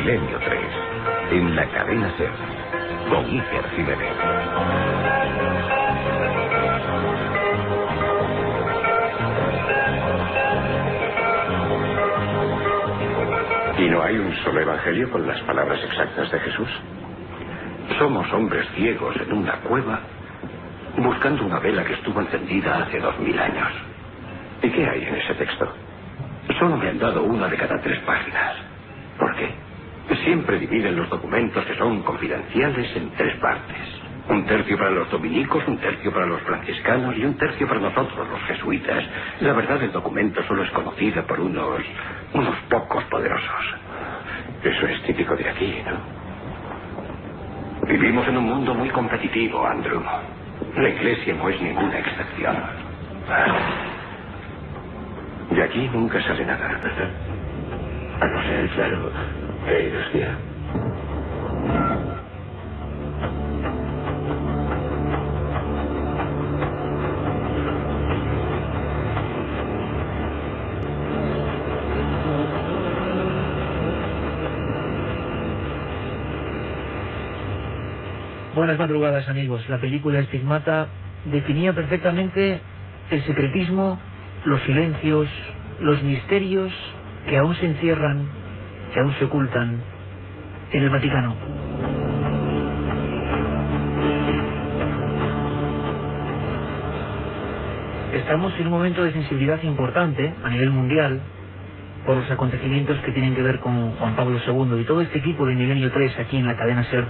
Milenio 3, en la cadena SER, con Iker Jiménez. ¿Y no hay un solo evangelio con las palabras exactas de Jesús? Somos hombres ciegos en una cueva buscando una vela que estuvo encendida hace 2000 años. ¿Y qué hay en ese texto? Solo me han dado una de cada 3 páginas. ¿Por qué? Siempre dividen los documentos que son confidenciales en 3 partes. 1/3 para los dominicos, 1/3 para los franciscanos y 1/3 para nosotros, los jesuitas. La verdad, el documento solo es conocida por unos pocos poderosos. Eso es típico de aquí, ¿no? Vivimos en un mundo muy competitivo, Andrew. La Iglesia no es ninguna excepción. De aquí nunca sale nada. A no ser, claro, hostia. Buenas madrugadas, amigos. La película Estigmata definía perfectamente el secretismo, los silencios, los misterios que aún se encierran, que aún se ocultan en el Vaticano. Estamos en un momento de sensibilidad importante a nivel mundial por los acontecimientos que tienen que ver con Juan Pablo II, y todo este equipo de Milenio 3 aquí en la cadena SER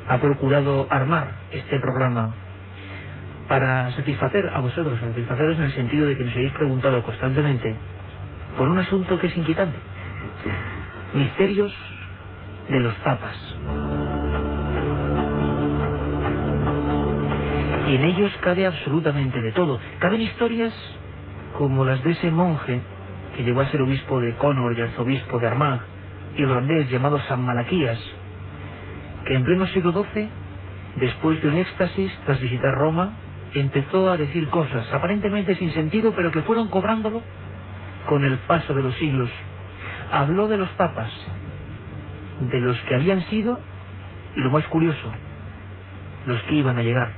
ha procurado armar este programa para satisfacer a vosotros, satisfaceros en el sentido de que nos habéis preguntado constantemente por un asunto que es inquietante: misterios de los papas. Y en ellos cabe absolutamente de todo. Caben historias como las de ese monje que llegó a ser obispo de Connor y arzobispo de Armagh, irlandés, llamado San Malaquías, que en pleno siglo XII, después de un éxtasis tras visitar Roma, empezó a decir cosas aparentemente sin sentido, pero que fueron cobrándolo con el paso de los siglos. Habló de los papas, de los que habían sido, y lo más curioso, los que iban a llegar.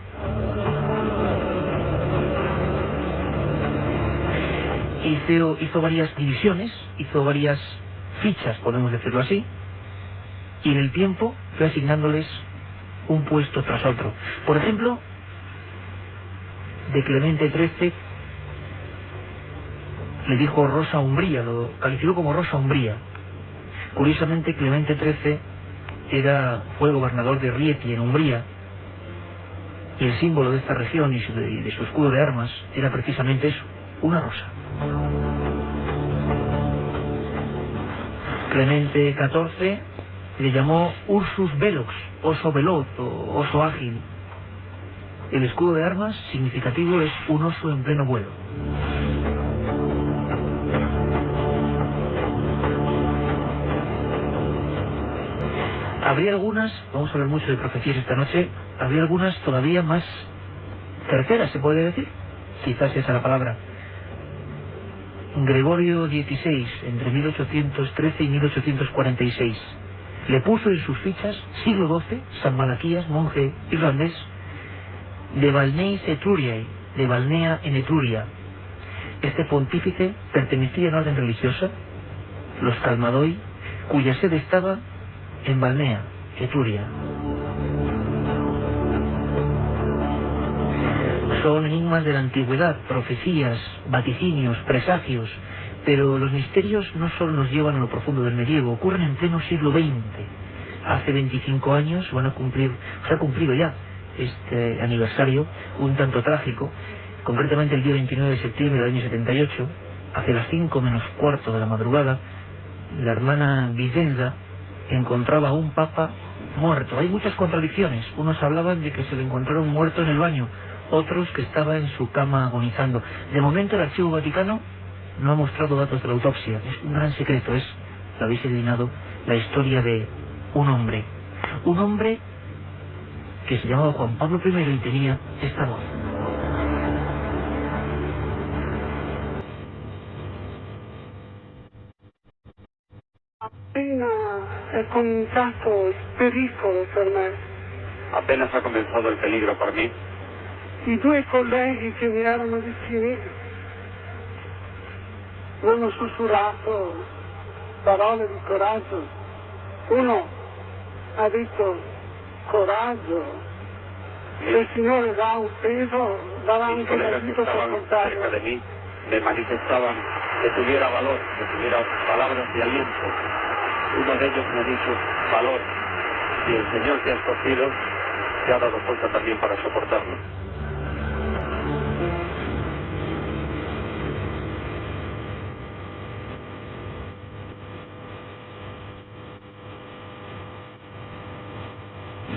Hizo varias divisiones, hizo varias fichas, podemos decirlo así, y en el tiempo fue asignándoles un puesto tras otro. Por ejemplo, de Clemente XIII le dijo Rosa Umbría, lo calificó como Rosa Umbría. Curiosamente, Clemente XIII fue gobernador de Rieti, en Umbría, y el símbolo de esta región y de su escudo de armas era precisamente eso, una rosa. Clemente XIV le llamó Ursus Velox, oso veloz o oso ágil. El escudo de armas significativo es un oso en pleno vuelo. Habría algunas, vamos a hablar mucho de profecías esta noche, habría algunas todavía más certeras, se puede decir, quizás esa es la palabra. Gregorio XVI, entre 1813 y 1846, le puso en sus fichas, siglo XII, San Malaquías, monje irlandés, de Balneis Etruriae, de Balnea en Etruria. Este pontífice pertenecía a una orden religiosa, los Calmadoi, cuya sede estaba en Balnea, Etruria. Son enigmas de la antigüedad, profecías, vaticinios, presagios, pero los misterios no solo nos llevan a lo profundo del medievo, ocurren en pleno siglo XX. Hace 25 años se ha cumplido ya este aniversario un tanto trágico, concretamente el día 29 de septiembre del año 78, hacia las 5 menos cuarto de la madrugada, la hermana Vicenza encontraba a un papa muerto. Hay muchas contradicciones. Unos hablaban de que se le encontraron muerto en el baño, otros que estaba en su cama agonizando. De momento el Archivo Vaticano no ha mostrado datos de la autopsia. Es un gran secreto, lo habéis adivinado, la historia de un hombre que se llamaba Juan Pablo I y tenía esta voz. Appena è cominciato il pericolo per me. Apenas ha comenzado el peligro por mí. I due colleghi che mi erano vicini mi hanno sussurrato parole di coraggio. Uno ha detto coraggio, se il Signore dà un peso darà Mis anche colegas que l'aiuto per estaban cerca de portarlo. mí me manifestaban que tuviera valor, que tuviera palabras de aliento. Uno de ellos me dijo, valor, si el Señor te ha escogido, te ha dado fuerza también para soportarlo.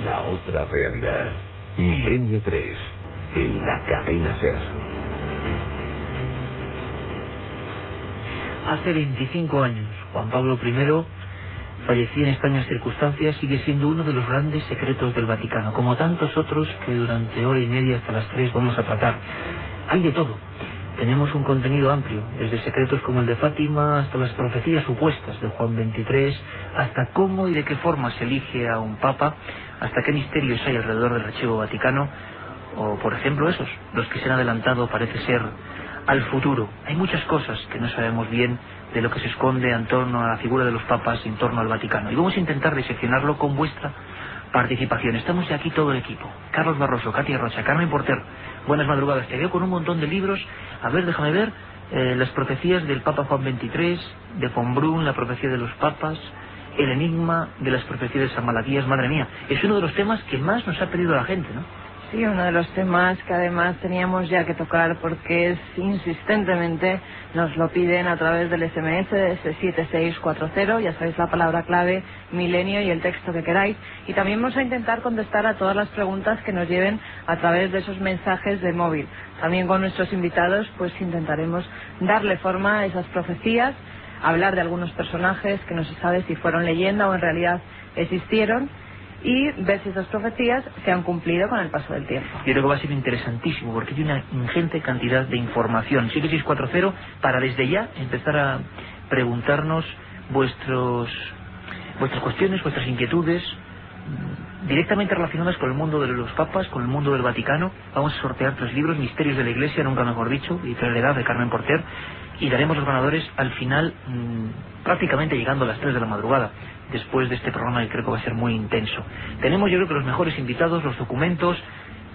La otra realidad. Milenio 3. En la cadena SER. Hace 25 años, Juan Pablo I fallecía en extrañas circunstancias. Sigue siendo uno de los grandes secretos del Vaticano, como tantos otros que durante hora y media hasta las 3 vamos a tratar. Hay de todo. Tenemos un contenido amplio, desde secretos como el de Fátima hasta las profecías supuestas de Juan XXIII, hasta cómo y de qué forma se elige a un papa, hasta qué misterios hay alrededor del Archivo Vaticano, o por ejemplo esos, los que se han adelantado parece ser al futuro. Hay muchas cosas que no sabemos bien de lo que se esconde en torno a la figura de los papas, en torno al Vaticano, y vamos a intentar diseccionarlo con vuestra participación. Estamos ya aquí todo el equipo: Carlos Barroso, Katia Rocha, Carmen Porter. Buenas madrugadas. Te veo con un montón de libros. A ver, déjame ver. Las profecías del Papa Juan XXIII, de von Brunn, la profecía de los papas, el enigma de las profecías de San Malaquías. Madre mía, es uno de los temas que más nos ha pedido la gente, ¿no? Sí, uno de los temas que además teníamos ya que tocar porque es insistentemente nos lo piden a través del SMS de 7640, ya sabéis la palabra clave, milenio y el texto que queráis. Y también vamos a intentar contestar a todas las preguntas que nos lleven a través de esos mensajes de móvil. También con nuestros invitados pues intentaremos darle forma a esas profecías, hablar de algunos personajes que no se sabe si fueron leyenda o en realidad existieron, y ver si esas profecías se han cumplido con el paso del tiempo. Yo creo que va a ser interesantísimo porque hay una ingente cantidad de información. 7640 para desde ya empezar a preguntarnos vuestras cuestiones, vuestras inquietudes directamente relacionadas con el mundo de los papas, con el mundo del Vaticano. Vamos a sortear 3 libros: Misterios de la Iglesia, nunca mejor dicho, Editorialidad, de Carmen Porter, y daremos los ganadores al final, prácticamente llegando a las 3 de la madrugada, después de este programa que creo que va a ser muy intenso. Tenemos, yo creo que los mejores invitados, los documentos,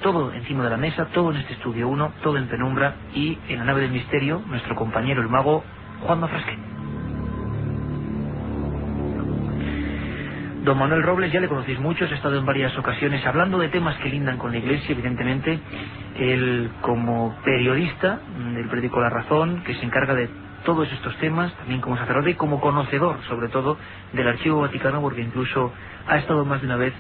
todo encima de la mesa, todo en este estudio 1, todo en penumbra, y en la nave del misterio, nuestro compañero el mago Juanma Frasquet. Don Manuel Robles, ya le conocéis mucho, ha estado en varias ocasiones hablando de temas que lindan con la Iglesia, evidentemente. Él, como periodista del periódico La Razón, que se encarga de todos estos temas, también como sacerdote y como conocedor, sobre todo, del Archivo Vaticano, porque incluso ha estado más de una vez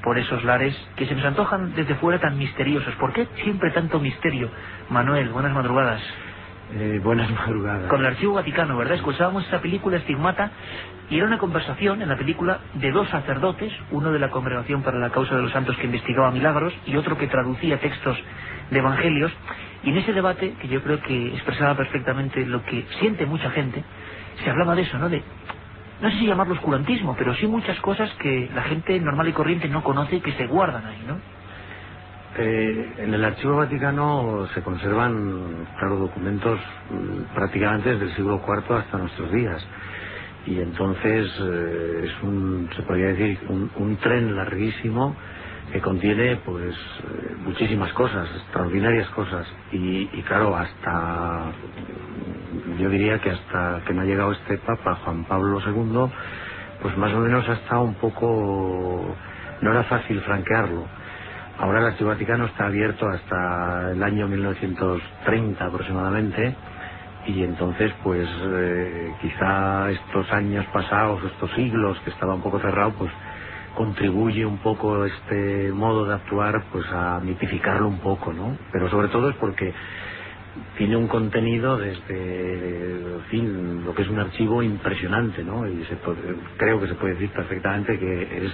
por esos lares que se nos antojan desde fuera tan misteriosos. ¿Por qué siempre tanto misterio? Manuel, buenas madrugadas. Buenas madrugadas. Con el Archivo Vaticano, ¿verdad? Escuchábamos esa película Estigmata y era una conversación en la película de 2 sacerdotes, uno de la Congregación para la Causa de los Santos que investigaba milagros y otro que traducía textos de evangelios, y en ese debate, que yo creo que expresaba perfectamente lo que siente mucha gente, se hablaba de eso, ¿no? De, no sé si llamarlo oscurantismo, pero sí muchas cosas que la gente normal y corriente no conoce y que se guardan ahí, ¿no? En el Archivo Vaticano se conservan, claro, documentos prácticamente desde el siglo IV hasta nuestros días. Y entonces se podría decir, un tren larguísimo que contiene pues muchísimas cosas, extraordinarias cosas. Y claro, yo diría que hasta que no ha llegado este Papa, Juan Pablo II, pues más o menos ha estado un poco... no era fácil franquearlo. Ahora el Archivo Vaticano está abierto hasta el año 1930 aproximadamente, y entonces pues quizá estos años pasados, estos siglos que estaba un poco cerrado, pues contribuye un poco este modo de actuar pues a mitificarlo un poco, ¿no? Pero sobre todo es porque tiene un contenido desde, en fin, lo que es un archivo impresionante, ¿no? Y creo que se puede decir perfectamente que es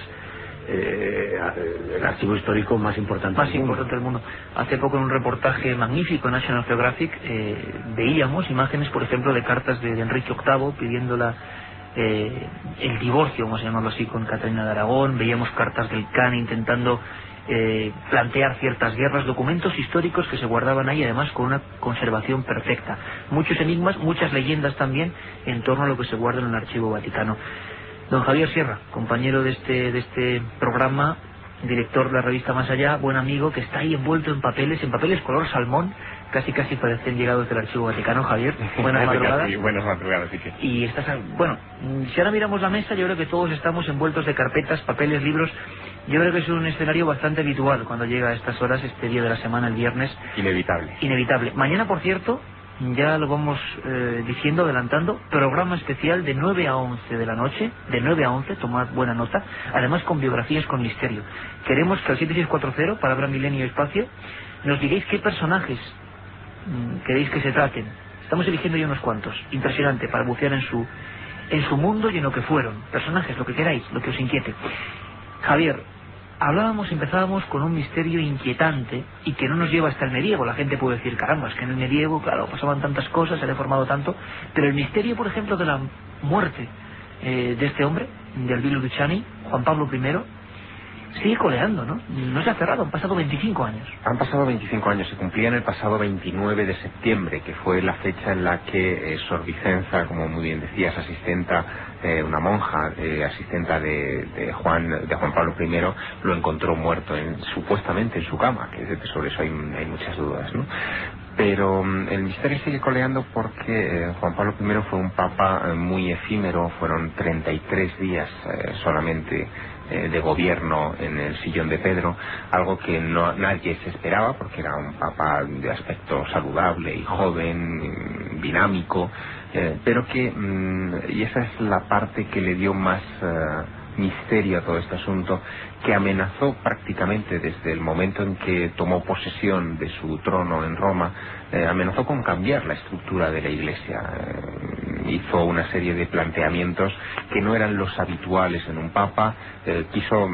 el archivo histórico más importante del mundo. Hace poco en un reportaje magnífico en National Geographic veíamos imágenes, por ejemplo, de cartas de Enrique VIII pidiendo la el divorcio, vamos a llamarlo así, con Catalina de Aragón. Veíamos cartas del Can intentando plantear ciertas guerras, documentos históricos que se guardaban ahí, además con una conservación perfecta. Muchos enigmas, muchas leyendas también en torno a lo que se guarda en el Archivo Vaticano. Don Javier Sierra, compañero de este programa, director de la revista Más Allá, buen amigo, que está ahí envuelto en papeles color salmón, casi parecen llegados del Archivo Vaticano. Javier, buenas madrugadas. Sí, buenas madrugadas, sí que. Y estás, bueno, si ahora miramos la mesa, yo creo que todos estamos envueltos de carpetas, papeles, libros. Yo creo que es un escenario bastante habitual cuando llega a estas horas, este día de la semana, el viernes. Inevitable. Mañana, por cierto, ya lo vamos diciendo, adelantando, programa especial de 9 a 11 de la noche, de 9 a 11, tomad buena nota, además con biografías con misterio. Queremos que al 7640, palabra milenio espacio, nos digáis qué personajes queréis que se traten. Estamos eligiendo ya unos cuantos, impresionante, para bucear en su mundo y en lo que fueron. Personajes, lo que queráis, lo que os inquiete. Javier, empezábamos con un misterio inquietante y que no nos lleva hasta el medievo. La gente puede decir, caramba, es que en el medievo, claro, pasaban tantas cosas, se ha deformado tanto, pero el misterio, por ejemplo, de la muerte de este hombre, de Albino Luciani, Juan Pablo I, sigue coleando, ¿no? No se ha cerrado, han pasado 25 años. Han pasado 25 años, se cumplían el pasado 29 de septiembre, que fue la fecha en la que Sor Vicenza, como muy bien decías, asistenta, una monja, asistenta de Juan Pablo I, lo encontró muerto, supuestamente en su cama, que sobre eso hay muchas dudas, ¿no? Pero el misterio sigue coleando porque Juan Pablo I fue un papa muy efímero, fueron 33 días solamente de gobierno en el sillón de Pedro, algo que nadie se esperaba porque era un papa de aspecto saludable y joven, dinámico, pero que, y esa es la parte que le dio más misterio a todo este asunto, que amenazó prácticamente desde el momento en que tomó posesión de su trono en Roma, amenazó con cambiar la estructura de la Iglesia. Hizo una serie de planteamientos que no eran los habituales en un papa, quiso,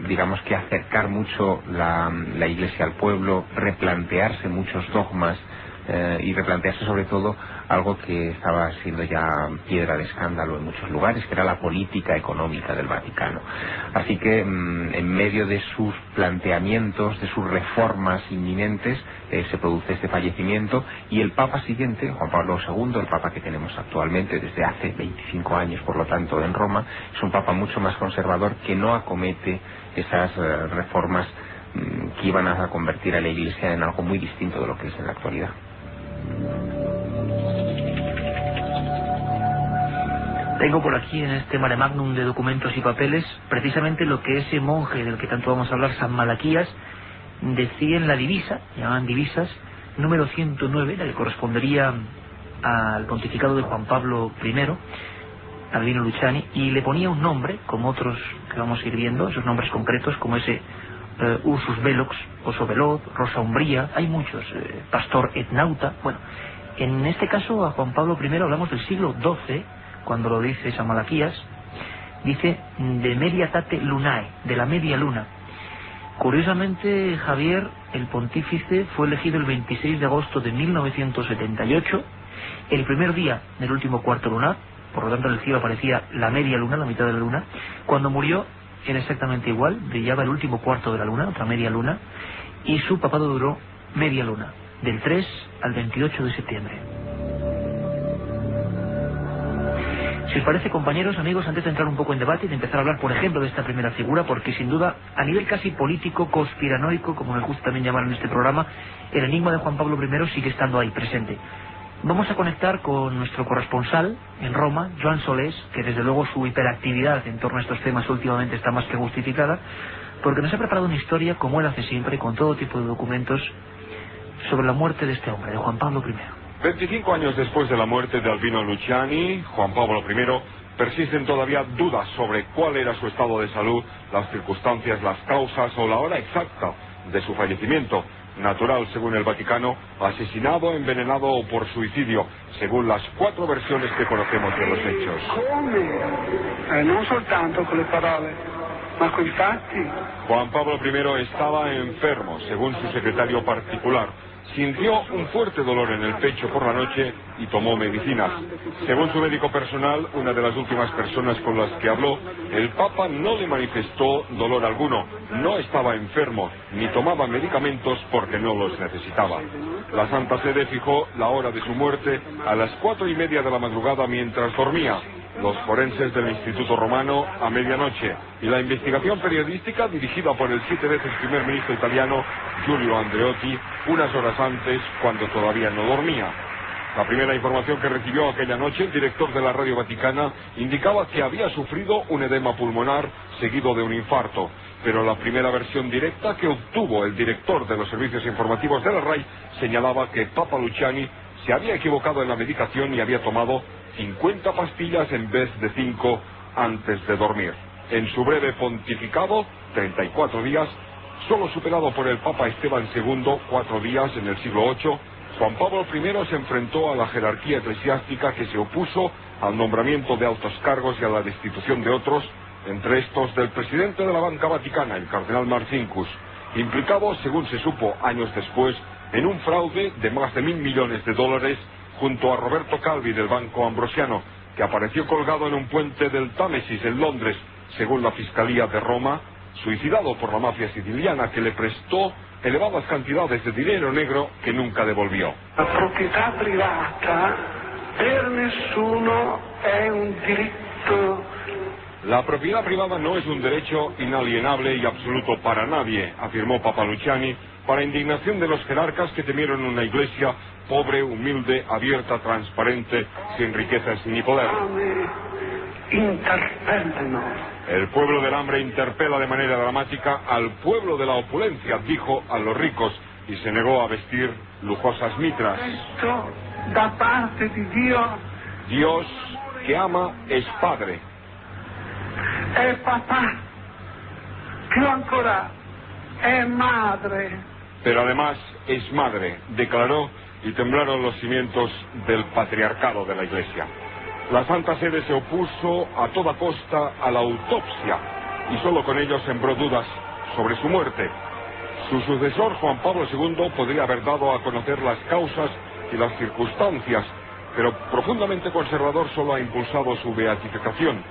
digamos que acercar mucho la Iglesia al pueblo, replantearse muchos dogmas, y replantearse sobre todo algo que estaba siendo ya piedra de escándalo en muchos lugares, que era la política económica del Vaticano. Así que en medio de sus planteamientos, de sus reformas inminentes, se produce este fallecimiento, y el Papa siguiente, Juan Pablo II, el Papa que tenemos actualmente desde hace 25 años, por lo tanto, en Roma, es un Papa mucho más conservador, que no acomete esas reformas que iban a convertir a la Iglesia en algo muy distinto de lo que es en la actualidad. Tengo por aquí en este mare magnum de documentos y papeles precisamente lo que ese monje del que tanto vamos a hablar, San Malaquías, decía en la divisa, llamaban divisas, número 109, la que correspondería al pontificado de Juan Pablo I, Albino Luciani, y le ponía un nombre, como otros que vamos a ir viendo, esos nombres concretos, como ese Ursus Velox, Oso Veloz, Rosa Umbría, hay muchos, Pastor et Nauta. Bueno, en este caso a Juan Pablo I hablamos del siglo XII, cuando lo dice San Malaquías, dice de Mediatate Lunae, de la media luna. Curiosamente, Javier, el pontífice, fue elegido el 26 de agosto de 1978, el primer día del último cuarto lunar, por lo tanto en el cielo aparecía la media luna, la mitad de la luna. Cuando murió era exactamente igual, brillaba el último cuarto de la luna, otra media luna, y su papado duró media luna, del 3 al 28 de septiembre. Si os parece, compañeros, amigos, antes de entrar un poco en debate y de empezar a hablar, por ejemplo, de esta primera figura, porque sin duda, a nivel casi político, conspiranoico, como nos gusta también llamar en este programa, el enigma de Juan Pablo I sigue estando ahí, presente. Vamos a conectar con nuestro corresponsal en Roma, Joan Solés, que desde luego su hiperactividad en torno a estos temas últimamente está más que justificada, porque nos ha preparado una historia, como él hace siempre, con todo tipo de documentos, sobre la muerte de este hombre, de Juan Pablo I. 25 años después de la muerte de Albino Luciani, Juan Pablo I, persisten todavía dudas sobre cuál era su estado de salud, las circunstancias, las causas o la hora exacta de su fallecimiento. Natural, según el Vaticano, asesinado, envenenado o por suicidio, según las 4 versiones que conocemos de los hechos. Come? Non soltanto con le parole, ma con i fatti. Juan Pablo I estaba enfermo, según su secretario particular. sintió un fuerte dolor en el pecho por la noche y tomó medicinas. Según su médico personal, una de las últimas personas con las que habló, el Papa no le manifestó dolor alguno, no estaba enfermo, ni tomaba medicamentos porque no los necesitaba. La Santa Sede fijó la hora de su muerte a las 4:30 de la madrugada mientras dormía, los forenses del Instituto Romano a medianoche y la investigación periodística dirigida por el 7 veces primer ministro italiano Giulio Andreotti unas horas antes, cuando todavía no dormía. La primera información que recibió aquella noche el director de la Radio Vaticana indicaba que había sufrido un edema pulmonar seguido de un infarto, pero la primera versión directa que obtuvo el director de los servicios informativos de la RAI señalaba que Papa Luciani se había equivocado en la medicación y había tomado 50 pastillas en vez de 5 antes de dormir. En su breve pontificado, 34 días, solo superado por el Papa Esteban II, 4 días en el siglo VIII, Juan Pablo I se enfrentó a la jerarquía eclesiástica que se opuso al nombramiento de altos cargos y a la destitución de otros, entre estos del presidente de la Banca Vaticana, el cardenal Marcinkus, implicado, según se supo años después, en un fraude de más de $1.000 millones junto a Roberto Calvi del Banco Ambrosiano, que apareció colgado en un puente del Támesis en Londres, según la Fiscalía de Roma, suicidado por la mafia siciliana que le prestó elevadas cantidades de dinero negro que nunca devolvió. La proprietà privata per nessuno è un diritto. La propiedad privada no es un derecho inalienable y absoluto para nadie, afirmó Papa Luciani, para indignación de los jerarcas que temieron una iglesia pobre, humilde, abierta, transparente, sin riquezas ni poder. El pueblo del hambre interpela de manera dramática al pueblo de la opulencia, dijo a los ricos, y se negó a vestir lujosas mitras. Esto da parte di Dio. Dios, que ama, es Padre. È papà. Più ancora, è madre. Pero además es madre, declaró, y temblaron los cimientos del patriarcado de la Iglesia. La Santa Sede se opuso a toda costa a la autopsia y solo con ello sembró dudas sobre su muerte. Su sucesor, Juan Pablo II, podría haber dado a conocer las causas y las circunstancias, pero profundamente conservador solo ha impulsado su beatificación.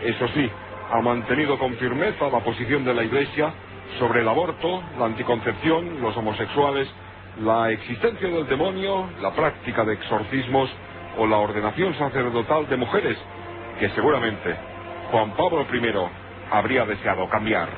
Eso sí, ha mantenido con firmeza la posición de la Iglesia sobre el aborto, la anticoncepción, los homosexuales, la existencia del demonio, la práctica de exorcismos o la ordenación sacerdotal de mujeres, que seguramente Juan Pablo I habría deseado cambiar.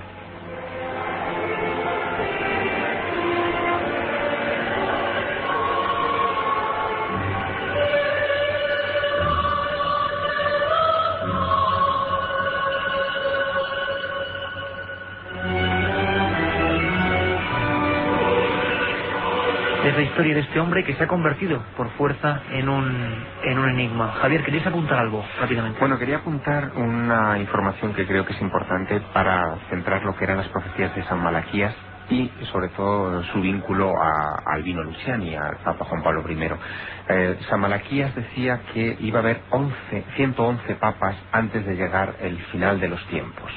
Es la historia de este hombre que se ha convertido por fuerza en un enigma. Javier, ¿querías apuntar algo rápidamente? Bueno, quería apuntar una información que creo que es importante para centrar lo que eran las profecías de San Malaquías y sobre todo su vínculo a Albino Luciani, al Papa Juan Pablo I. San Malaquías decía que iba a haber 111 papas antes de llegar el final de los tiempos.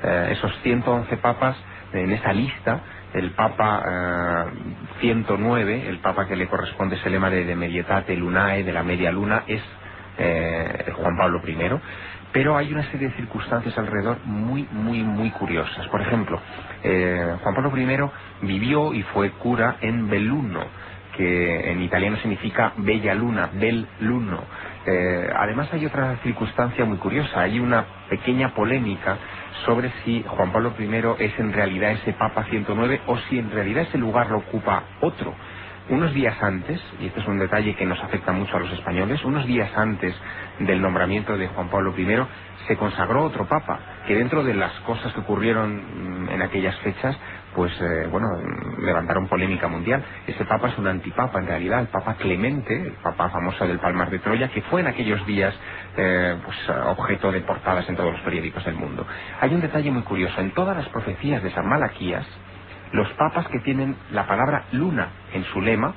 Esos 111 papas, en esa lista, el Papa 109, el Papa que le corresponde ese lema de Medietate Lunae, de la media luna, es Juan Pablo I. Pero hay una serie de circunstancias alrededor muy curiosas. Por ejemplo, Juan Pablo I vivió y fue cura en Belluno, que en italiano significa bella luna, bel luno. Además hay otra circunstancia muy curiosa, hay una pequeña polémica sobre si Juan Pablo I es en realidad ese Papa 109 o si en realidad ese lugar lo ocupa otro. Unos días antes, y este es un detalle que nos afecta mucho a los españoles, unos días antes del nombramiento de Juan Pablo I se consagró otro Papa, que dentro de las cosas que ocurrieron en aquellas fechas, pues levantaron polémica mundial. Ese Papa es un antipapa en realidad, el Papa Clemente, el Papa famoso del Palmar de Troya, que fue en aquellos días objeto de portadas en todos los periódicos del mundo. Hay un detalle muy curioso, en todas las profecías de San Malaquías, los papas que tienen la palabra luna en su lema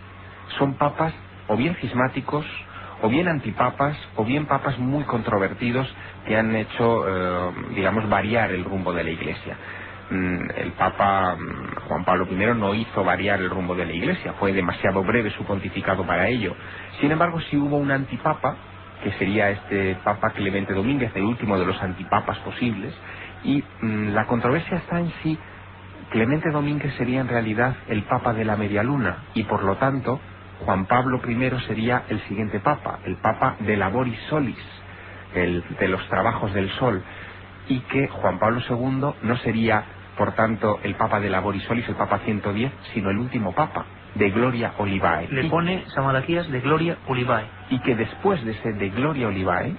son papas o bien cismáticos, o bien antipapas, o bien papas muy controvertidos que han hecho, variar el rumbo de la Iglesia. el Papa Juan Pablo I no hizo variar el rumbo de la Iglesia, fue demasiado breve su pontificado para ello. Sin embargo, sí hubo un antipapa, que sería este Papa Clemente Domínguez, el último de los antipapas posibles, y la controversia está en si Clemente Domínguez sería en realidad el Papa de la Media Luna, y por lo tanto Juan Pablo I sería el siguiente Papa, el Papa de Laboris Solis, de los trabajos del sol, y que Juan Pablo II no sería, por tanto, el Papa de Laboris Solis, el Papa 110, sino el último Papa, de Gloria Olivae. Le pone San Malaquías de Gloria Olivae. Y que después de ese de Gloria Olivae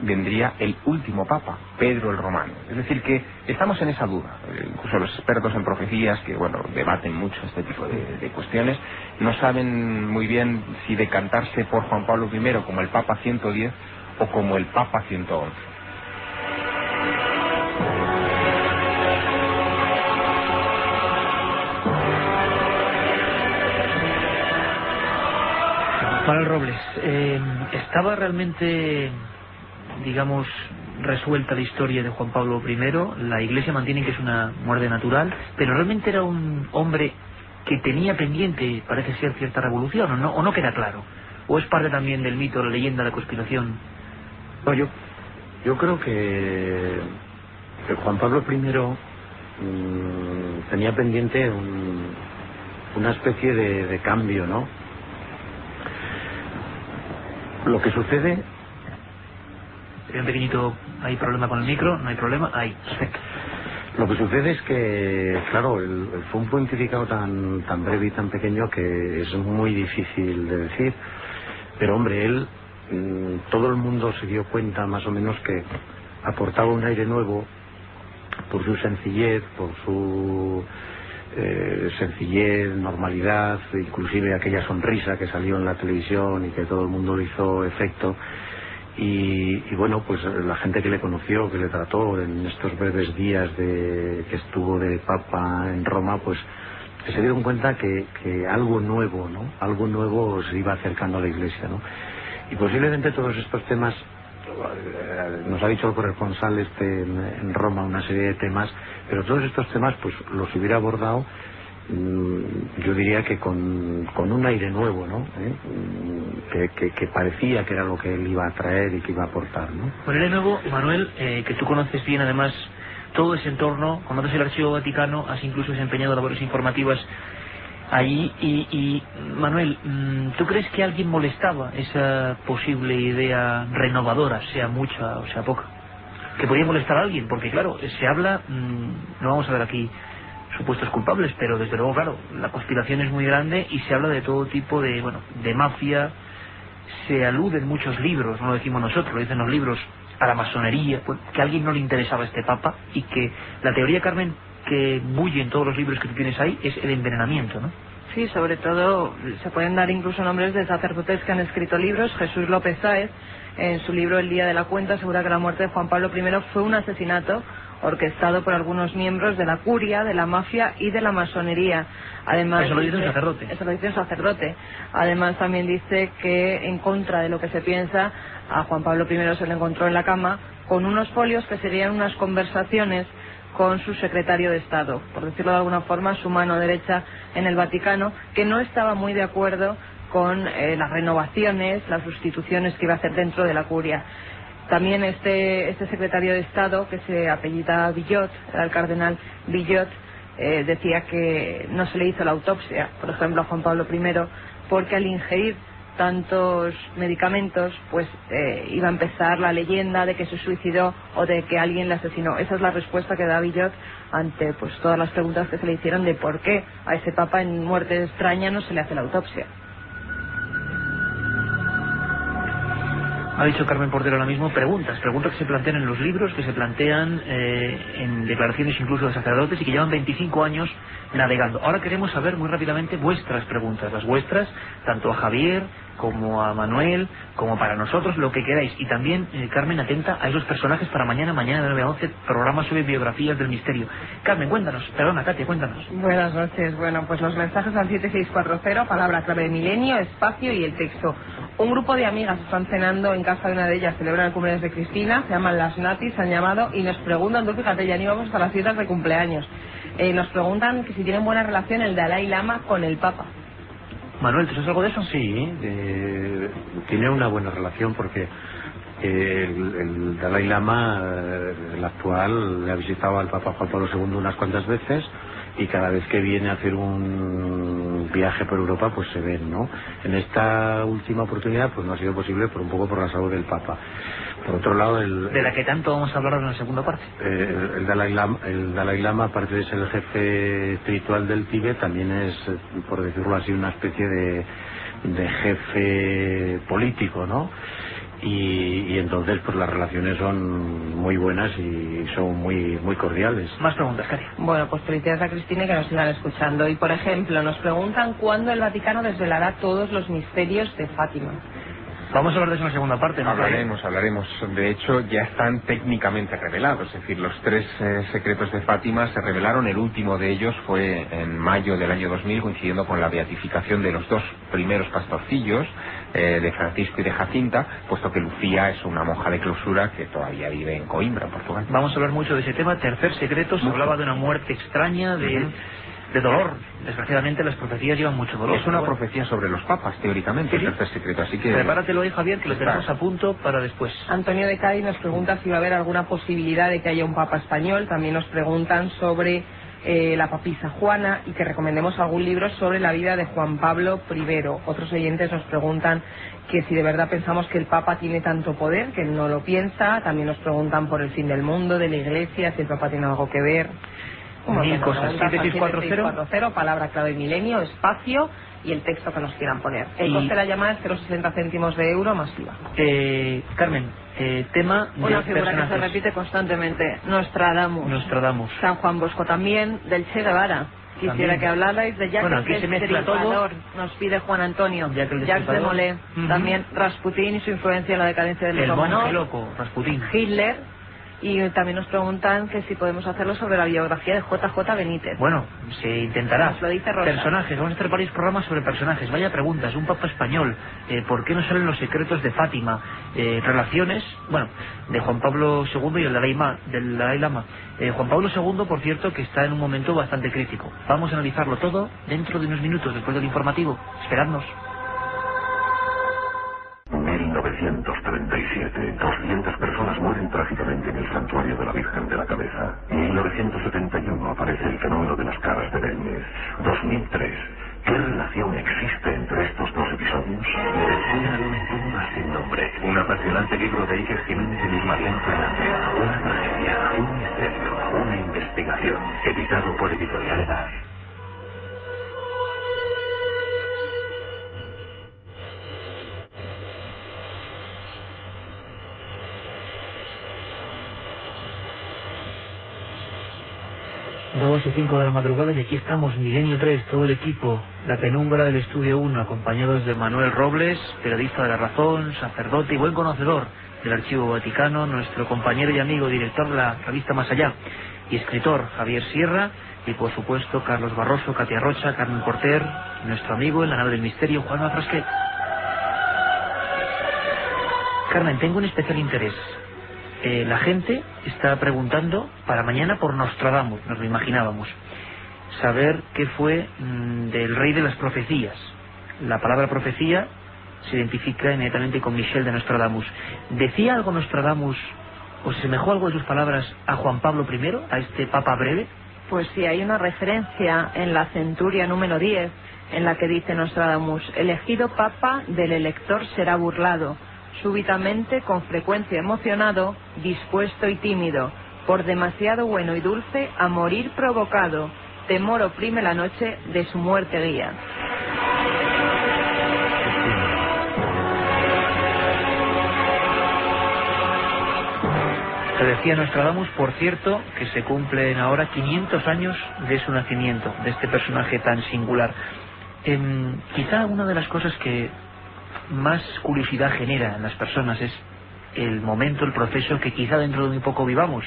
vendría el último Papa, Pedro el Romano. Es decir, que estamos en esa duda. Incluso los expertos en profecías, que bueno, debaten mucho este tipo de cuestiones, no saben muy bien si decantarse por Juan Pablo I como el Papa 110 o como el Papa 111. Manuel Robles, ¿estaba realmente, digamos, resuelta la historia de Juan Pablo I? La Iglesia mantiene que es una muerte natural, pero realmente era un hombre que tenía pendiente, parece ser, cierta revolución, ¿o no queda claro? ¿O es parte también del mito, la leyenda, la conspiración? No, yo creo que Juan Pablo I tenía pendiente una especie de cambio, ¿no? Lo que sucede... Hay un pequeñito... ¿Hay problema con el micro? ¿No hay problema? Hay. Lo que sucede es que, claro, fue un pontificado tan breve y tan pequeño que es muy difícil de decir. Pero, hombre, él... todo el mundo se dio cuenta, más o menos, que aportaba un aire nuevo por su sencillez, por su... sencillez, normalidad, inclusive aquella sonrisa que salió en la televisión y que todo el mundo le hizo efecto, y bueno, pues la gente que le conoció, que le trató en estos breves días que estuvo de Papa en Roma, pues se dieron cuenta que algo nuevo, ¿no? Algo nuevo se iba acercando a la Iglesia, ¿no? Y posiblemente todos estos temas, nos ha dicho el corresponsal en Roma una serie de temas, pero todos estos temas pues los hubiera abordado, yo diría que con un aire nuevo, ¿no? Que parecía que era lo que él iba a traer y que iba a aportar, ¿no? Con aire nuevo, Manuel, que tú conoces bien además todo ese entorno, conoces el Archivo Vaticano, has incluso desempeñado labores informativas allí, y Manuel, ¿tú crees que alguien molestaba esa posible idea renovadora, sea mucha o sea poca? Que podía molestar a alguien, porque claro, se habla, no vamos a ver aquí supuestos culpables, pero desde luego, claro, la conspiración es muy grande y se habla de todo tipo de mafia, se alude en muchos libros, no lo decimos nosotros, lo dicen los libros, a la masonería, pues, que a alguien no le interesaba este Papa, y que la teoría, Carmen, que bulle en todos los libros que tú tienes ahí, es el envenenamiento, ¿no? Sí, sobre todo se pueden dar incluso nombres de sacerdotes que han escrito libros. Jesús López Sáez, en su libro El Día de la Cuenta, asegura que la muerte de Juan Pablo I fue un asesinato orquestado por algunos miembros de la curia, de la mafia y de la masonería. Además, eso lo dice un sacerdote. Eso lo dice un sacerdote. Además, también dice que, en contra de lo que se piensa, a Juan Pablo I se le encontró en la cama con unos folios que serían unas conversaciones con su secretario de Estado, por decirlo de alguna forma, su mano derecha en el Vaticano, que no estaba muy de acuerdo con las renovaciones, las sustituciones que iba a hacer dentro de la curia. También este secretario de Estado, que se apellida Villot, era el cardenal Villot, decía que no se le hizo la autopsia, por ejemplo, a Juan Pablo I, porque al ingerir tantos medicamentos, pues iba a empezar la leyenda de que se suicidó o de que alguien le asesinó. Esa es la respuesta que da Villot ante pues todas las preguntas que se le hicieron de por qué a ese Papa en muerte extraña no se le hace la autopsia. Ha dicho Carmen Portero ahora mismo preguntas que se plantean en los libros, que se plantean en declaraciones incluso de sacerdotes y que llevan 25 años navegando. Ahora queremos saber muy rápidamente vuestras preguntas, las vuestras, tanto a Javier, como a Manuel, como para nosotros, lo que queráis. Y también, Carmen, atenta a esos personajes para mañana de 9 a 11, programa sobre biografías del misterio. Carmen, cuéntanos. Perdona, Katia, cuéntanos. Buenas noches. Bueno, pues los mensajes al 7640, palabra clave de milenio, espacio y el texto. Un grupo de amigas están cenando en casa de una de ellas, celebran el cumpleaños de Cristina, se llaman las Natis, se han llamado y nos preguntan, tú fíjate, ya ni vamos hasta las fiestas de cumpleaños. Nos preguntan que si tienen buena relación el Dalai Lama con el Papa. Manuel, ¿tú sabes algo de eso? Sí, tiene una buena relación porque el Dalai Lama, el actual, le ha visitado al Papa Juan Pablo II unas cuantas veces y cada vez que viene a hacer un viaje por Europa pues se ven, ¿no? En esta última oportunidad pues no ha sido posible un poco por la salud del Papa. Por otro lado, de la que tanto vamos a hablar en la segunda parte. El Dalai Lama, aparte de ser el jefe espiritual del Tíbet, también es, por decirlo así, una especie de jefe político, ¿no? Y entonces pues las relaciones son muy buenas y son muy cordiales. Más preguntas, Katia. Bueno, pues felicidades a Cristina y que nos sigan escuchando. Y por ejemplo, nos preguntan cuándo el Vaticano desvelará todos los misterios de Fátima. Vamos a hablar de eso en la segunda parte, ¿no? Hablaremos. De hecho, ya están técnicamente revelados. Es decir, los 3 secretos de Fátima se revelaron. El último de ellos fue en mayo del año 2000, coincidiendo con la beatificación de los 2 primeros pastorcillos, de Francisco y de Jacinta, puesto que Lucía es una monja de clausura que todavía vive en Coimbra, Portugal. Vamos a hablar mucho de ese tema. Tercer secreto, se hablaba de una muerte extraña, de dolor. Desgraciadamente las profecías llevan mucho dolor. Es una profecía sobre los papas, teóricamente, el tercer secreto, así que... Prepáratelo ahí, Javier, que lo tenemos a punto para después. Antonio de Cádiz nos pregunta si va a haber alguna posibilidad de que haya un papa español. También nos preguntan sobre la papisa Juana y que recomendemos algún libro sobre la vida de Juan Pablo I. Otros oyentes nos preguntan que si de verdad pensamos que el papa tiene tanto poder, que no lo piensa. También nos preguntan por el fin del mundo, de la iglesia, si el papa tiene algo que ver. Mil cosas. 7640, palabra clave milenio, espacio y el texto que nos quieran poner. El coste de la llamada es 0,60 céntimos de euro más IVA. Carmen, tema de una figura personajes que se repite constantemente, Nostradamus. San Juan Bosco también, del Che Guevara. Quisiera que hablarais de Jacques el Destripador, nos pide Juan Antonio. Jacques de Molay, también Rasputín y su influencia en la decadencia del mundo monje loco, Rasputín. Hitler. Y también nos preguntan que si podemos hacerlo sobre la biografía de JJ Benítez. Bueno, se intentará. Nos lo dice Rosa. Personajes, vamos a hacer varios programas sobre personajes. Vaya preguntas, un papa español, ¿por qué no salen los secretos de Fátima? Relaciones, bueno, de Juan Pablo II y el Dalai Lama. Juan Pablo II, por cierto, que está en un momento bastante crítico. Vamos a analizarlo todo dentro de unos minutos, después del informativo. Esperadnos. 1937, 200 personas mueren trágicamente en el santuario de la Virgen de la Cabeza. 1971 aparece el fenómeno de las caras de Belmez. 2003, ¿qué relación existe entre estos 2 episodios? Una aventura sin nombre. Un apasionante libro de Iker Jiménez y Luis Mariano Fernández. Una tragedia, un misterio, una investigación. Editado por Editorial Edad. Dos y 5 de la madrugada y aquí estamos, Milenio 3, todo el equipo, la penumbra del Estudio 1, acompañados de Manuel Robles, periodista de La Razón, sacerdote y buen conocedor del Archivo Vaticano, nuestro compañero y amigo, director de la revista Más Allá, y escritor Javier Sierra, y por supuesto Carlos Barroso, Katia Rocha, Carmen Porter, y nuestro amigo en la nave del misterio, Juanma Frasquet. Carmen, tengo un especial interés. La gente está preguntando para mañana por Nostradamus, nos lo imaginábamos. Saber qué fue del rey de las profecías. La palabra profecía se identifica inmediatamente con Michel de Nostradamus. ¿Decía algo Nostradamus o se semejó algo de sus palabras a Juan Pablo I, a este papa breve? Pues sí, hay una referencia en la centuria número 10 en la que dice Nostradamus: elegido papa del elector será burlado, súbitamente, con frecuencia emocionado, dispuesto y tímido, por demasiado bueno y dulce, a morir provocado, temor oprime la noche, de su muerte guía. Se decía Nostradamus, por cierto, que se cumplen ahora 500 años de su nacimiento, de este personaje tan singular. Quizá una de las cosas que más curiosidad genera en las personas es el momento, el proceso que quizá dentro de muy poco vivamos,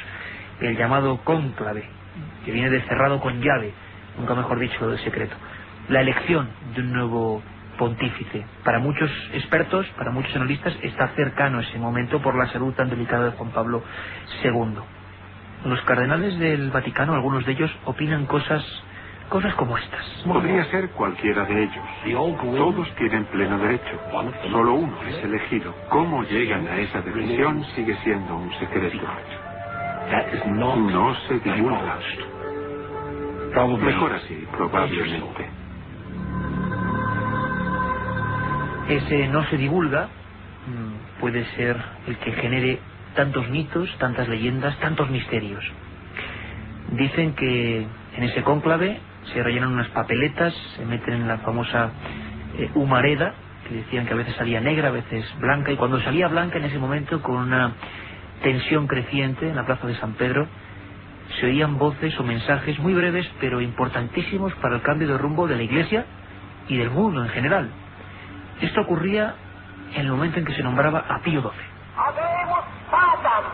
el llamado cónclave, que viene de cerrado con llave, nunca mejor dicho, de secreto. La elección de un nuevo pontífice. Para muchos expertos, para muchos analistas, está cercano ese momento por la salud tan delicada de Juan Pablo II. Los cardenales del Vaticano, algunos de ellos, opinan cosas como estas. Podría ser cualquiera de ellos. Todos tienen pleno derecho. Solo uno es elegido. Cómo llegan a esa decisión sigue siendo un secreto. No se divulga. Mejor así, probablemente. Ese no se divulga puede ser el que genere tantos mitos, tantas leyendas, tantos misterios. Dicen que en ese cónclave se rellenan unas papeletas, se meten en la famosa humareda, que decían que a veces salía negra, a veces blanca, y cuando salía blanca, en ese momento, con una tensión creciente en la plaza de San Pedro, se oían voces o mensajes muy breves pero importantísimos para el cambio de rumbo de la Iglesia y del mundo en general. Esto ocurría en el momento en que se nombraba a Pío XII. Habemus Patam.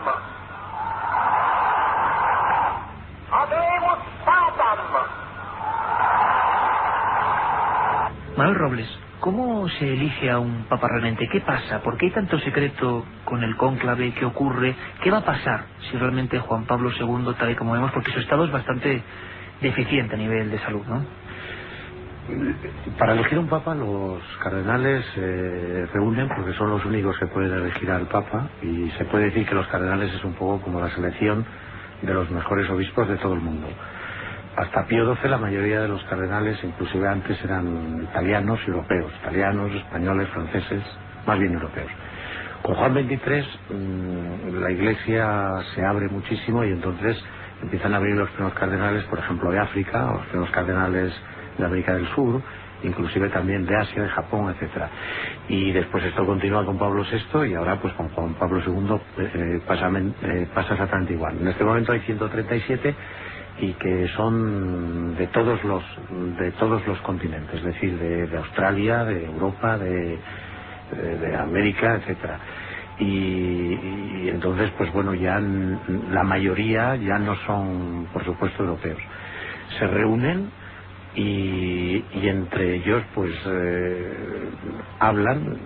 Habemus Patam. Manuel Robles, ¿cómo se elige a un papa realmente? ¿Qué pasa? ¿Por qué hay tanto secreto con el cónclave? ¿Qué ocurre? ¿Qué va a pasar si realmente Juan Pablo II, tal y como vemos, porque su estado es bastante deficiente a nivel de salud, ¿no? Para elegir un papa, los cardenales se reúnen porque son los únicos que pueden elegir al papa, y se puede decir que los cardenales es un poco como la selección de los mejores obispos de todo el mundo. Hasta Pío XII la mayoría de los cardenales, inclusive antes, eran italianos y europeos, italianos, españoles, franceses, más bien europeos. Con Juan XXIII la Iglesia se abre muchísimo y entonces empiezan a abrir los primeros cardenales, por ejemplo, de África, o los primeros cardenales de América del Sur, inclusive también de Asia, de Japón, etcétera. Y después esto continúa con Pablo VI y ahora pues con Juan Pablo II pasa exactamente igual. En este momento hay 137 y que son de todos los continentes, es decir, de Australia, de Europa, de América, etcétera. Y entonces pues bueno, ya la mayoría ya no son, por supuesto, europeos. Se reúnen y entre ellos pues hablan.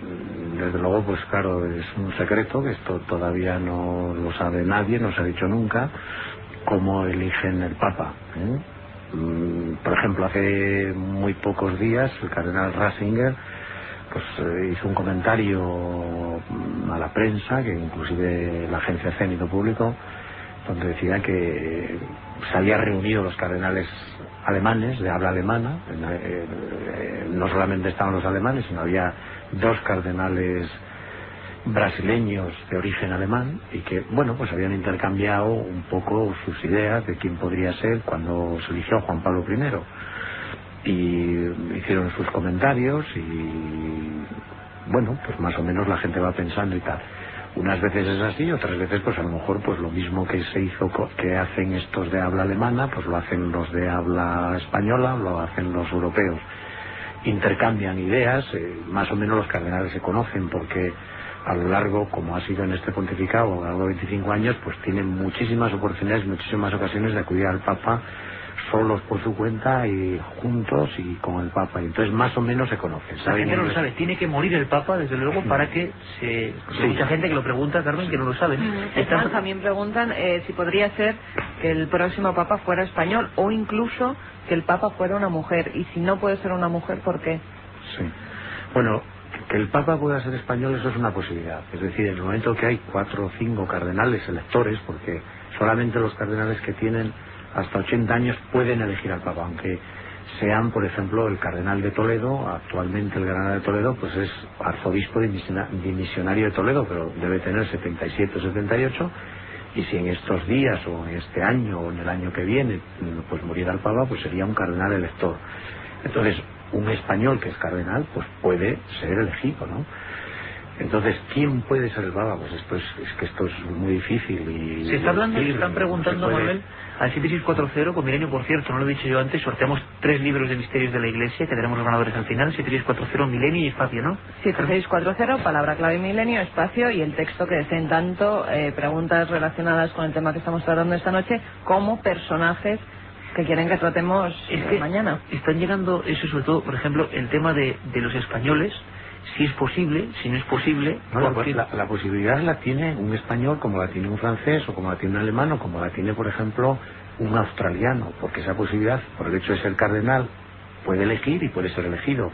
Desde luego, pues claro, es un secreto, que esto todavía no lo sabe nadie, no se ha dicho nunca, cómo eligen el Papa. Por ejemplo, hace muy pocos días el cardenal Ratzinger pues hizo un comentario a la prensa, que inclusive la agencia Zenit publicó, donde decía que se habían reunido los cardenales alemanes, de habla alemana, no solamente estaban los alemanes, sino había dos cardenales brasileños de origen alemán, y que, bueno, pues habían intercambiado un poco sus ideas de quién podría ser cuando se eligió a Juan Pablo I. Y hicieron sus comentarios y, bueno, pues más o menos la gente va pensando y tal. Unas veces es así, otras veces pues a lo mejor pues lo mismo que se hizo, que hacen estos de habla alemana, pues lo hacen los de habla española, lo hacen los europeos. Intercambian ideas, más o menos los cardenales se conocen porque a lo largo, como ha sido en este pontificado, a lo largo de 25 años, pues tienen muchísimas oportunidades, muchísimas ocasiones de acudir al Papa solos por su cuenta y juntos y con el Papa, y entonces más o menos se conocen. La gente no lo sabe, tiene que morir el Papa, desde luego, para que se... Sí. Hay mucha gente que lo pregunta, Carmen, que no lo sabe. También preguntan si podría ser que el próximo Papa fuera español, o incluso que el Papa fuera una mujer, y si no puede ser una mujer, ¿por qué? Sí, bueno, que el Papa pueda ser español, eso es una posibilidad. Es decir, en el momento que hay 4 o 5 cardenales electores, porque solamente los cardenales que tienen hasta 80 años pueden elegir al Papa, aunque sean, por ejemplo, el cardenal de Toledo. Actualmente el cardenal de Toledo pues es arzobispo dimisionario de Toledo, pero debe tener 77 o 78, y si en estos días o en este año o en el año que viene pues muriera el Papa, pues sería un cardenal elector. Entonces un español que es cardenal pues puede ser elegido, ¿no? Entonces, ¿quién puede ser el Papa? Pues esto es muy difícil. Y se está hablando, se están preguntando, Manuel, al 7640, con Milenio, por cierto, no lo he dicho yo antes, sorteamos 3 libros de misterios de la Iglesia, que tenemos los ganadores al final, 7640, Milenio y espacio, ¿no? 7640, palabra clave Milenio, espacio y el texto que deseen, tanto preguntas relacionadas con el tema que estamos tratando esta noche, como personajes que quieren que tratemos mañana. Están llegando, eso sobre todo, por ejemplo, el tema de los españoles, si es posible, si no es posible. No, la posibilidad la tiene un español como la tiene un francés o como la tiene un alemán o como la tiene, por ejemplo, un australiano, porque esa posibilidad, por el hecho de ser cardenal, puede elegir y puede ser elegido.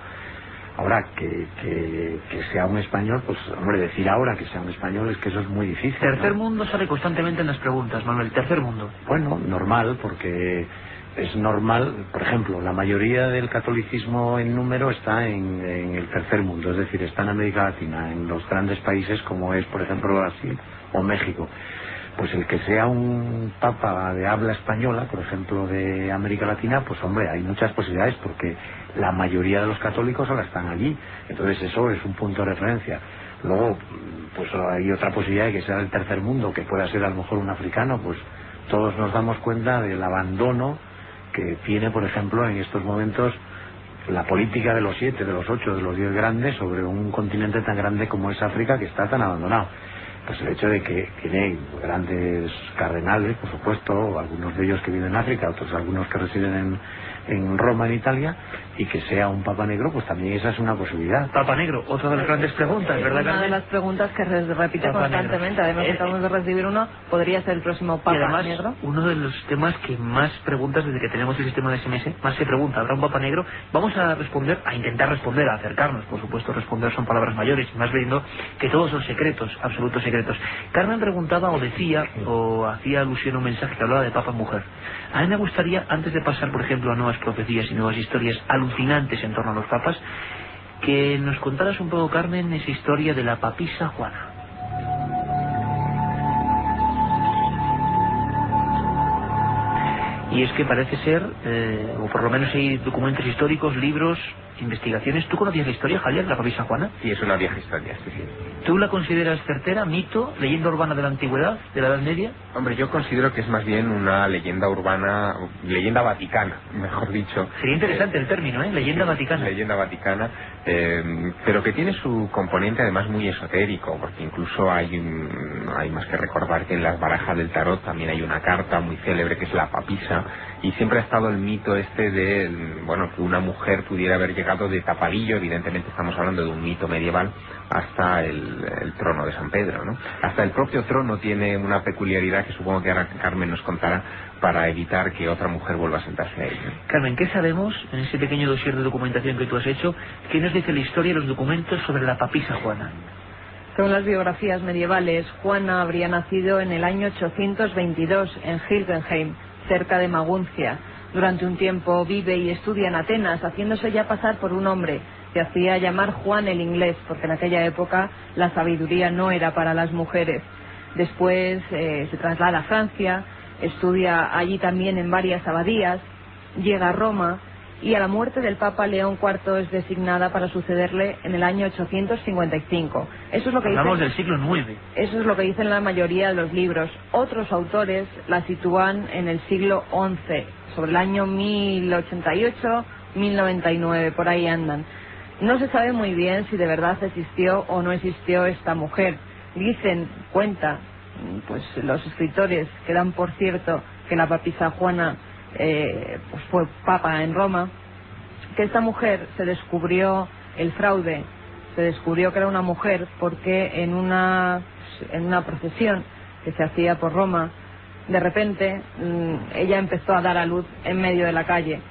Ahora, que sea un español, pues, hombre, decir ahora que sea un español es que eso es muy difícil. Tercer mundo sale constantemente en las preguntas, Manuel, tercer mundo. Bueno, normal, porque es normal, por ejemplo, la mayoría del catolicismo en número está en el tercer mundo, es decir, está en América Latina, en los grandes países como es, por ejemplo, Brasil o México. Pues el que sea un papa de habla española, por ejemplo, de América Latina, pues hombre, hay muchas posibilidades porque la mayoría de los católicos ahora están allí. Entonces eso es un punto de referencia. Luego, pues hay otra posibilidad de que sea del tercer mundo, que pueda ser a lo mejor un africano. Pues todos nos damos cuenta del abandono que tiene, por ejemplo, en estos momentos la política de los 7, de los 8, de los 10 grandes sobre un continente tan grande como es África, que está tan abandonado. Pues el hecho de que tiene grandes cardenales, por supuesto, algunos de ellos que viven en África, otros algunos que residen en Roma, en Italia, y que sea un Papa Negro, pues también esa es una posibilidad. Papa Negro, otra de las grandes preguntas, ¿verdad, Carmen? Una de las preguntas que repite Papa constantemente, negro. Además acabamos de recibir uno, podría ser el próximo Papa además, Negro. Uno de los temas que más preguntas desde que tenemos el sistema de SMS, más se pregunta, ¿habrá un Papa Negro? Vamos a responder, a intentar responder, a acercarnos, por supuesto, responder son palabras mayores, y más viendo que todos son secretos, absolutos secretos. Carmen preguntaba o decía, o hacía alusión a un mensaje que hablaba de Papa Mujer. A mí me gustaría, antes de pasar, por ejemplo, a nuevas profecías y nuevas historias alucinantes en torno a los papas, que nos contaras un poco, Carmen, esa historia de la papisa Juana. Y es que parece ser, o por lo menos hay documentos históricos, libros, investigaciones. ¿Tú conocías la historia, Javier, de la papisa Juana? Sí, es una vieja historia, sí. ¿Tú la consideras certera, mito, leyenda urbana de la antigüedad, de la Edad Media? Hombre, yo considero que es más bien una leyenda urbana, leyenda vaticana, mejor dicho. Sería interesante el término, ¿eh? Leyenda vaticana. Leyenda vaticana, pero que tiene su componente además muy esotérico, porque incluso hay más que recordar que en las barajas del tarot también hay una carta muy célebre que es la papisa, y siempre ha estado el mito este de, bueno, que una mujer pudiera haber llegado de tapadillo, evidentemente estamos hablando de un mito medieval, hasta el trono de San Pedro, ¿no? Hasta el propio trono tiene una peculiaridad que supongo que ahora Carmen nos contará para evitar que otra mujer vuelva a sentarse a ella. Carmen, ¿qué sabemos en ese pequeño dossier de documentación que tú has hecho? ¿Qué nos dice la historia y los documentos sobre la papisa Juana? Según las biografías medievales, Juana habría nacido en el año 822 en Hilgenheim, cerca de Maguncia. Durante un tiempo vive y estudia en Atenas, haciéndose ya pasar por un hombre. Se hacía llamar Juan el Inglés, porque en aquella época la sabiduría no era para las mujeres. Después se traslada a Francia, estudia allí también en varias abadías, llega a Roma y a la muerte del Papa León IV es designada para sucederle en el año 855. Eso es lo que hablamos del siglo IX. Eso es lo que dicen la mayoría de los libros. Otros autores la sitúan en el siglo XI, sobre el año 1088, 1099, por ahí andan. No se sabe muy bien si de verdad existió o no existió esta mujer. Dicen, cuenta, pues los escritores que dan por cierto que la papisa Juana pues fue papa en Roma, que esta mujer se descubrió el fraude, se descubrió que era una mujer porque en una procesión que se hacía por Roma, de repente ella empezó a dar a luz en medio de la calle.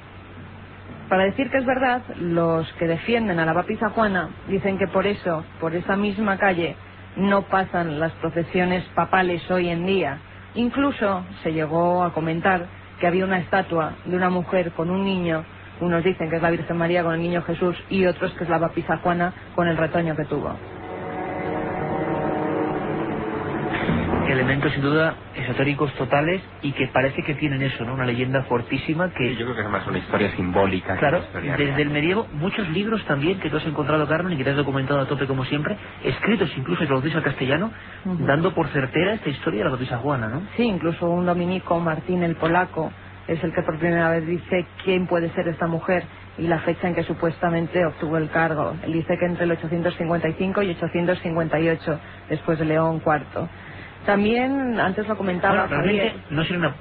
Para decir que es verdad, los que defienden a la papisa Juana dicen que por eso, por esa misma calle, no pasan las procesiones papales hoy en día. Incluso se llegó a comentar que había una estatua de una mujer con un niño, unos dicen que es la Virgen María con el niño Jesús y otros que es la papisa Juana con el retoño que tuvo. elementos sin duda esotéricos totales y que parece que tienen eso, ¿no? Una leyenda fortísima que... Sí, yo creo que es más una historia simbólica. Claro, que una historia desde real. el medievo, muchos libros también que tú has encontrado, Carmen, y que te has documentado a tope como siempre, escritos incluso traducidos al castellano, dando por certera esta historia de la bautisa Juana, ¿no? Sí, incluso un dominico, Martín el Polaco, es el que por primera vez dice quién puede ser esta mujer y la fecha en que supuestamente obtuvo el cargo. Él dice que entre el 855 y 858, después de León IV. También, antes lo comentaba Bueno, Javier... realmente no sería una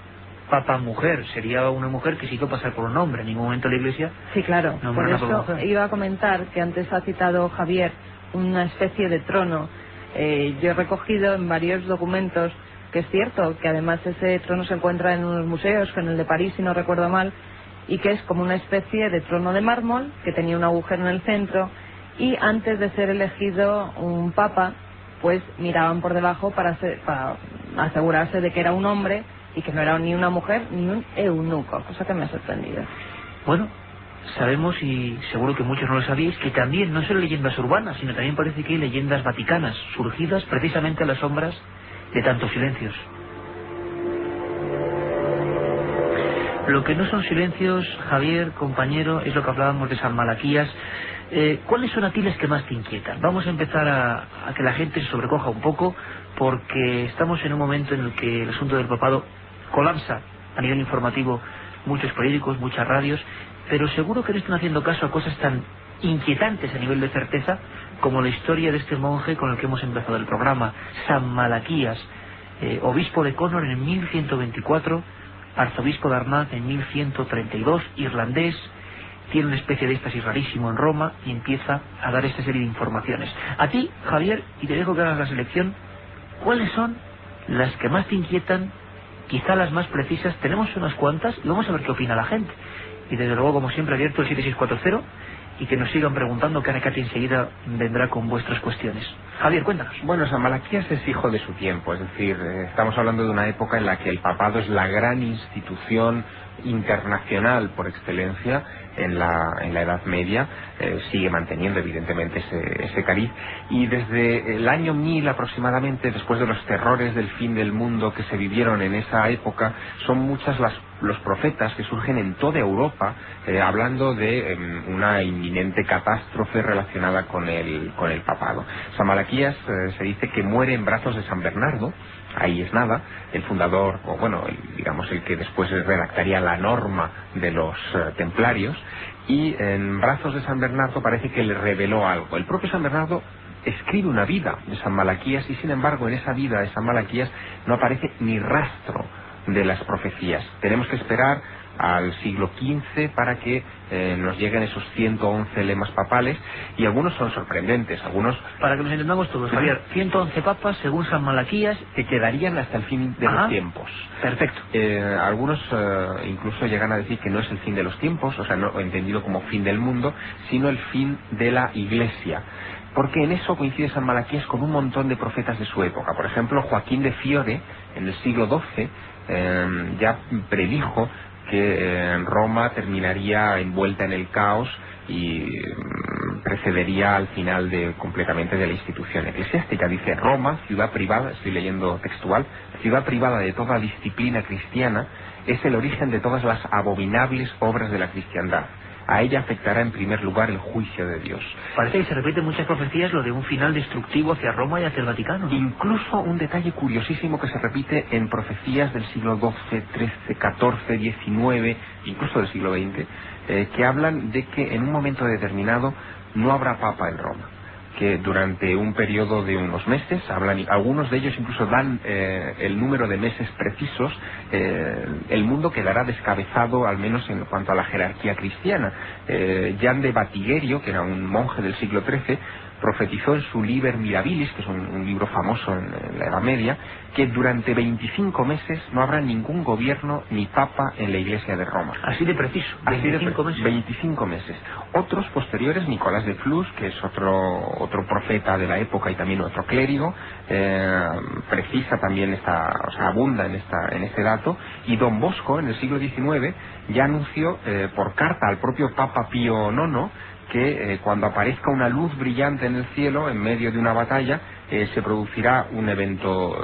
papa mujer, sería una mujer que se hizo pasar por un hombre. En ningún momento la Iglesia... Sí, claro. Nombra Por una papa eso mujer. iba a comentar que antes ha citado Javier una especie de trono. Yo he recogido en varios documentos que es cierto que además ese trono se encuentra en unos museos, en el de París, si no recuerdo mal, y que es como una especie de trono de mármol que tenía un agujero en el centro, y antes de ser elegido un papa, pues miraban por debajo para asegurarse de que era un hombre y que no era ni una mujer ni un eunuco, cosa que me ha sorprendido. Bueno, sabemos, y seguro que muchos no lo sabéis, que también no son leyendas urbanas, sino también parece que hay leyendas vaticanas, surgidas precisamente a las sombras de tantos silencios. Lo que no son silencios, Javier, compañero, es lo que hablábamos de San Malaquías. ¿Cuáles son a ti las que más te inquietan? Vamos a empezar a que la gente se sobrecoja un poco, porque estamos en un momento en el que el asunto del papado colapsa a nivel informativo, muchos periódicos, muchas radios, pero seguro que no están haciendo caso a cosas tan inquietantes a nivel de certeza como la historia de este monje con el que hemos empezado el programa, San Malaquías, obispo de Connor en 1124, arzobispo de Armagh en 1132, irlandés, tiene una especie de éxtasis rarísimo en Roma y empieza a dar esta serie de informaciones. A ti, Javier, y te dejo que hagas la selección, ¿cuáles son las que más te inquietan, quizá las más precisas? Tenemos unas cuantas y vamos a ver qué opina la gente. Y desde luego, como siempre, abierto el 7640 y que nos sigan preguntando, que Anacati enseguida vendrá con vuestras cuestiones. Javier, cuéntanos. Bueno, San Malaquías es hijo de su tiempo, es decir, estamos hablando de una época en la que el papado es la gran institución internacional por excelencia en la Edad Media, sigue manteniendo evidentemente ese cariz, y desde el año 1000 aproximadamente, después de los terrores del fin del mundo que se vivieron en esa época, son muchas los profetas que surgen en toda Europa hablando de una inminente catástrofe relacionada con el papado. San Malaquías se dice que muere en brazos de San Bernardo. Ahí es nada, el fundador, o bueno, digamos el que después redactaría la norma de los templarios, y en brazos de San Bernardo parece que le reveló algo. El propio San Bernardo escribe una vida de San Malaquías y sin embargo en esa vida de San Malaquías no aparece ni rastro de las profecías. Tenemos que esperar al siglo XV para que nos lleguen esos 111 lemas papales, y algunos son sorprendentes, algunos... Para que nos entendamos todos, Javier, 111 papas según San Malaquías, que quedarían hasta el fin de los tiempos. Perfecto. Algunos incluso llegan a decir que no es el fin de los tiempos, o sea, no entendido como fin del mundo, sino el fin de la Iglesia. Porque en eso coincide San Malaquías con un montón de profetas de su época. Por ejemplo, Joaquín de Fiore, en el siglo XII, ya predijo que Roma terminaría envuelta en el caos y precedería al final completamente de la institución eclesiástica. Dice: Roma, ciudad privada, estoy leyendo textual, ciudad privada de toda disciplina cristiana, es el origen de todas las abominables obras de la cristiandad. A ella afectará en primer lugar el juicio de Dios. Parece que se repite en muchas profecías lo de un final destructivo hacia Roma y hacia el Vaticano, ¿no? Incluso un detalle curiosísimo que se repite en profecías del siglo XII, XIII, XIV, XIX, incluso del siglo XX, que hablan de que en un momento determinado no habrá papa en Roma, que durante un periodo de unos meses, algunos de ellos incluso dan el número de meses precisos, el mundo quedará descabezado, al menos en cuanto a la jerarquía cristiana. Jan de Batigerio, que era un monje del siglo XIII, profetizó en su Liber Mirabilis, que es un libro famoso en la Edad Media, que durante 25 meses no habrá ningún gobierno ni papa en la Iglesia de Roma. Así de preciso, 25 meses. 25 meses. Otros posteriores, Nicolás de Flus, que es otro profeta de la época y también otro clérigo, precisa también abunda en este dato, y Don Bosco, en el siglo XIX, ya anunció por carta al propio Papa Pío IX que cuando aparezca una luz brillante en el cielo en medio de una batalla, se producirá un evento,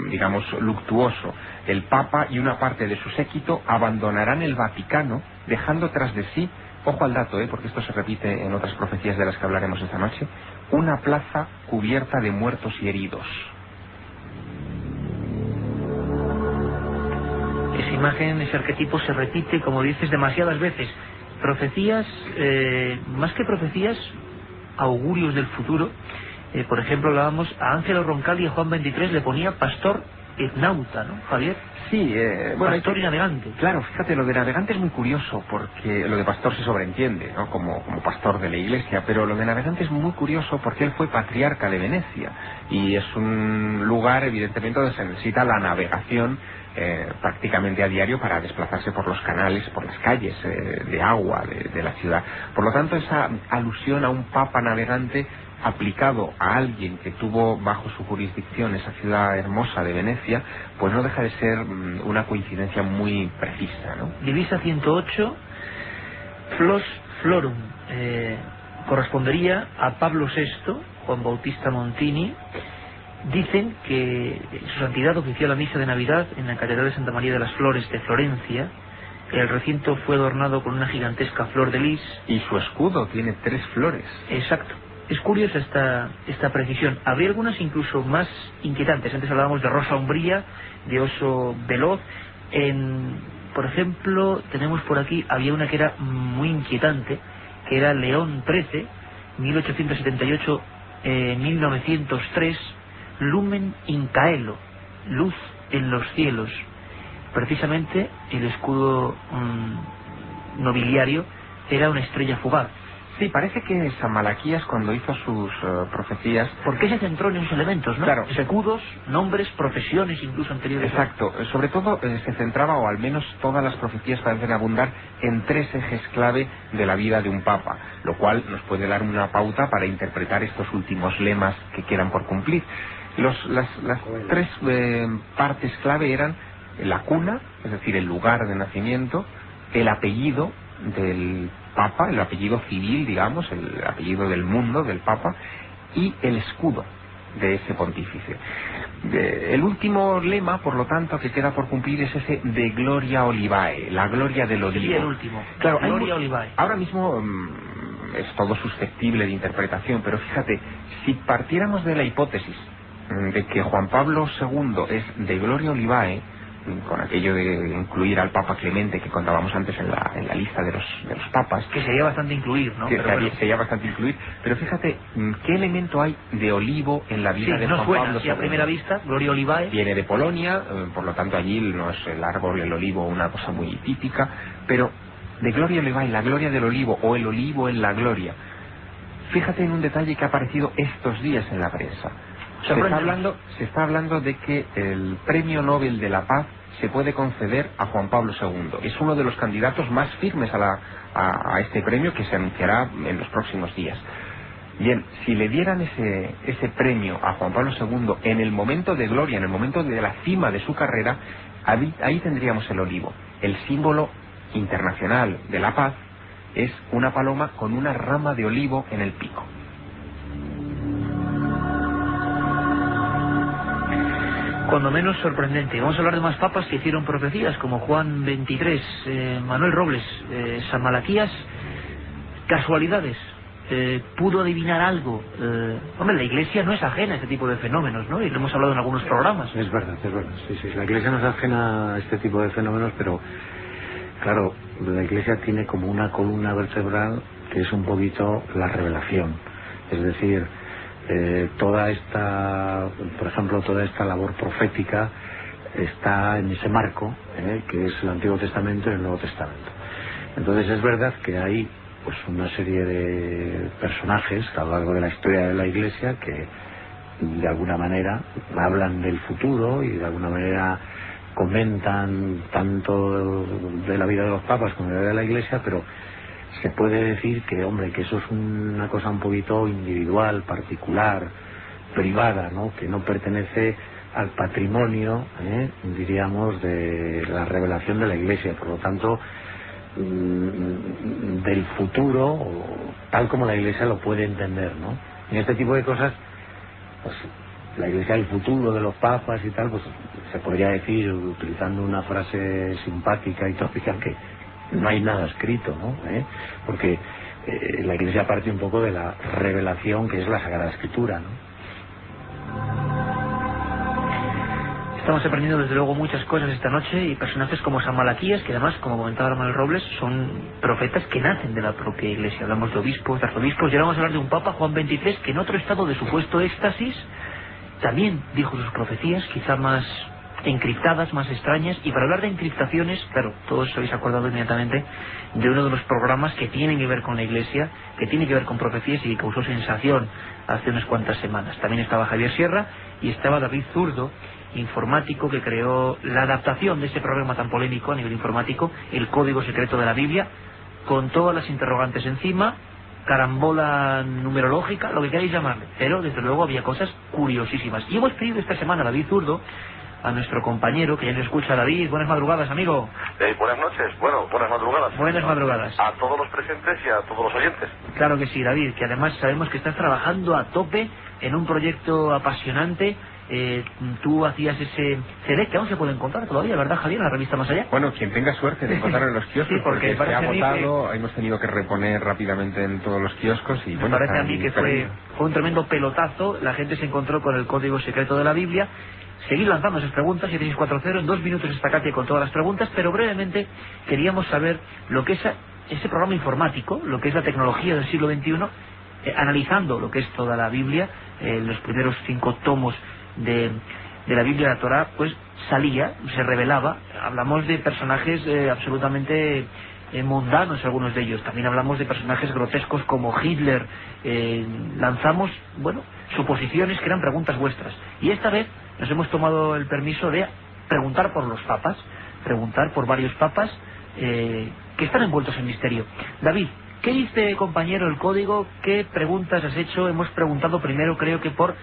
digamos, luctuoso. El Papa y una parte de su séquito abandonarán el Vaticano, dejando tras de sí, ojo al dato, porque esto se repite en otras profecías de las que hablaremos esta noche, una plaza cubierta de muertos y heridos. Esa imagen, ese arquetipo se repite, como dices, demasiadas veces. Profecías, más que profecías, augurios del futuro. Por ejemplo, hablábamos a Ángelo Roncalli, a Juan 23 le ponía pastor etnauta, ¿no, Javier? Sí, bueno, pastor y navegante. Claro, fíjate, lo de navegante es muy curioso, porque lo de pastor se sobreentiende, ¿no? Como pastor de la Iglesia, pero lo de navegante es muy curioso porque él fue patriarca de Venecia, y es un lugar, evidentemente, donde se necesita la navegación prácticamente a diario para desplazarse por los canales, por las calles de agua de la ciudad. Por lo tanto, esa alusión a un papa navegante aplicado a alguien que tuvo bajo su jurisdicción esa ciudad hermosa de Venecia, pues no deja de ser una coincidencia muy precisa, ¿no? Divisa 108, Flos Florum, correspondería a Pablo VI, Juan Bautista Montini. Dicen que su santidad ofició la misa de Navidad en la Catedral de Santa María de las Flores de Florencia. El recinto fue adornado con una gigantesca flor de lis. Y su escudo tiene 3 flores. Exacto. Es curiosa esta precisión. Habría algunas incluso más inquietantes. Antes hablábamos de rosa umbría, de oso veloz. Por ejemplo, tenemos por aquí, había una que era muy inquietante, que era León XIII, 1878-1903, Lumen in Caelo, luz en los cielos. Precisamente el escudo nobiliario era una estrella fugaz. Sí, parece que San Malaquías, cuando hizo sus profecías... ¿Por qué se centró en esos elementos, no? Claro. Escudos, nombres, profesiones incluso anteriores. Exacto. Sobre todo se centraba, o al menos todas las profecías parecen abundar, en 3 ejes clave de la vida de un papa, lo cual nos puede dar una pauta para interpretar estos últimos lemas que quedan por cumplir. Las 3 partes clave eran la cuna, es decir, el lugar de nacimiento, el apellido del Papa, el apellido civil, digamos, el apellido del mundo del Papa, y el escudo de ese pontífice. El último lema, por lo tanto, que queda por cumplir es ese de Gloria Olivae, la gloria del olivo. Sí, el último. Claro, Gloria Olivae. Ahora mismo es todo susceptible de interpretación, pero fíjate, si partiéramos de la hipótesis de que Juan Pablo II es de Gloria Olivae, con aquello de incluir al Papa Clemente que contábamos antes en la lista de los papas, que sería bastante incluir, ¿no? Sería bastante incluir, pero fíjate qué elemento hay de olivo en la vida de Juan Pablo II. A primera vista, Gloria Olivae viene de Polonia, por lo tanto allí no es el árbol, el olivo, una cosa muy típica, pero de Gloria Olivae, la gloria del olivo, o el olivo en la gloria. Fíjate en un detalle que ha aparecido estos días en la prensa. Se está hablando de que el Premio Nobel de la Paz se puede conceder a Juan Pablo II. Es uno de los candidatos más firmes a este premio, que se anunciará en los próximos días. Bien, si le dieran ese premio a Juan Pablo II en el momento de gloria, en el momento de la cima de su carrera, ahí tendríamos el olivo. El símbolo internacional de la paz es una paloma con una rama de olivo en el pico. Cuando menos sorprendente. Vamos a hablar de más papas que hicieron profecías, como Juan 23, Manuel Robles, San Malaquías. Casualidades. ¿Pudo adivinar algo? Hombre, la Iglesia no es ajena a este tipo de fenómenos, ¿no? Y lo hemos hablado en algunos programas. Es verdad, sí. La Iglesia no es ajena a este tipo de fenómenos, pero claro, la Iglesia tiene como una columna vertebral que es un poquito la revelación. Es decir, toda esta labor profética está en ese marco, que es el Antiguo Testamento y el Nuevo Testamento. Entonces es verdad que hay pues una serie de personajes a lo largo de la historia de la Iglesia que de alguna manera hablan del futuro y de alguna manera comentan tanto de la vida de los papas como de la vida de la Iglesia, pero se puede decir que, hombre, que eso es una cosa un poquito individual, particular, privada, ¿no? Que no pertenece al patrimonio, diríamos, de la revelación de la Iglesia. Por lo tanto, del futuro, tal como la Iglesia lo puede entender, ¿no? En este tipo de cosas, pues, la Iglesia del futuro de los papas y tal, pues se podría decir, utilizando una frase simpática y tópica, que no hay nada escrito, ¿no? Porque la Iglesia parte un poco de la revelación que es la Sagrada Escritura, ¿no? Estamos aprendiendo desde luego muchas cosas esta noche, y personajes como San Malaquías, que además, como comentaba Manuel Robles, son profetas que nacen de la propia Iglesia. Hablamos de obispos, de arzobispos, y ahora vamos a hablar de un Papa, Juan XXIII, que en otro estado de supuesto éxtasis también dijo sus profecías, quizá más encriptadas, más extrañas. Y para hablar de encriptaciones, claro, todos os habéis acordado inmediatamente de uno de los programas que tienen que ver con la Iglesia, que tiene que ver con profecías y que causó sensación hace unas cuantas semanas. También estaba Javier Sierra y estaba David Zurdo, informático, que creó la adaptación de ese programa tan polémico a nivel informático, El Código Secreto de la Biblia, con todas las interrogantes encima, carambola numerológica, lo que queráis llamarle, pero desde luego había cosas curiosísimas. Y hemos pedido esta semana a David Zurdo, a nuestro compañero, que ya nos escucha. David, buenas madrugadas, amigo. Buenas noches, buenas madrugadas. Buenas madrugadas. A todos los presentes y a todos los oyentes. Claro que sí, David, que además sabemos que estás trabajando a tope en un proyecto apasionante. Tú hacías ese CD que aún se puede encontrar todavía, ¿verdad, Javier? En la revista Más Allá. Bueno, quien tenga suerte de encontrarlo en los kioscos, sí, porque se ha agotado, hemos tenido que reponer rápidamente en todos los kioscos y me parece a mí que fue un tremendo pelotazo. La gente se encontró con El Código Secreto de la Biblia. Seguid lanzando esas preguntas, 7640, en 2 minutos está Katia con todas las preguntas, pero brevemente queríamos saber lo que es ese programa informático, lo que es la tecnología del siglo XXI, analizando lo que es toda la Biblia, los primeros 5 tomos de la Biblia, la Torá, pues salía, se revelaba. Hablamos de personajes absolutamente mundanos, algunos de ellos. También hablamos de personajes grotescos como Hitler. Lanzamos, bueno, suposiciones que eran preguntas vuestras. Y esta vez nos hemos tomado el permiso de preguntar por los papas, preguntar por varios papas que están envueltos en misterio. David, ¿qué dice, compañero, el código? ¿Qué preguntas has hecho? Hemos preguntado primero, creo que por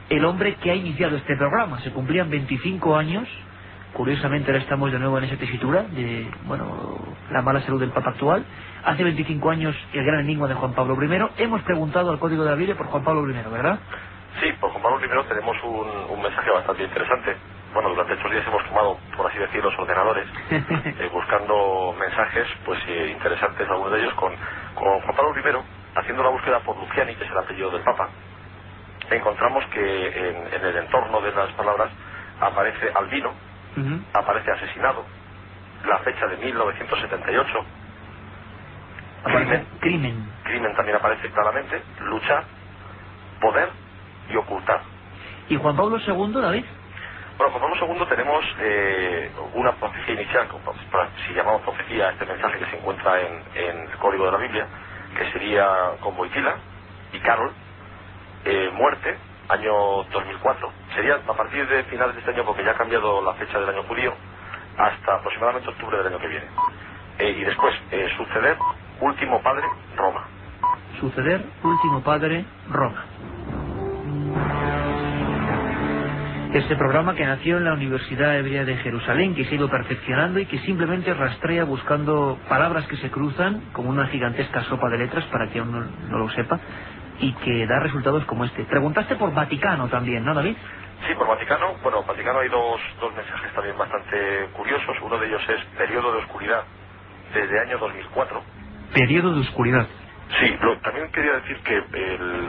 el hombre que ha iniciado este programa. Se cumplían 25 años. Curiosamente ahora estamos de nuevo en esa tesitura de, bueno, la mala salud del Papa actual. Hace 25 años el gran enigma de Juan Pablo I. Hemos preguntado al Código de la Biblia por Juan Pablo I, ¿verdad? Sí, por Juan Pablo I tenemos un mensaje bastante interesante. Bueno, durante estos días hemos tomado, por así decir, los ordenadores, buscando mensajes pues interesantes, algunos de ellos, con Juan Pablo I, haciendo la búsqueda por Luciani, que es el apellido del Papa. Encontramos que en el entorno de las palabras aparece albino, aparece asesinado, la fecha de 1978, crimen también aparece claramente, luchar, poder y ocultar. ¿Y Juan Pablo II, David? Bueno, Juan Pablo II tenemos una profecía inicial, si llamamos profecía a este mensaje que se encuentra en el Código de la Biblia, que sería con Wojtyla y Karol. Muerte, año 2004. Sería a partir de finales de este año, porque ya ha cambiado la fecha del año judío, hasta aproximadamente octubre del año que viene. Y después, suceder, último padre, Roma. Suceder, último padre, Roma. Este programa que nació en la Universidad Hebrea de Jerusalén, que se ha ido perfeccionando y que simplemente rastrea buscando palabras que se cruzan como una gigantesca sopa de letras, para que uno no lo sepa, y que da resultados como este. Preguntaste por Vaticano también, ¿no, David? Sí, por Vaticano. Bueno, Vaticano hay dos mensajes también bastante curiosos. Uno de ellos es periodo de oscuridad desde año 2004. Periodo de oscuridad. Sí, también quería decir que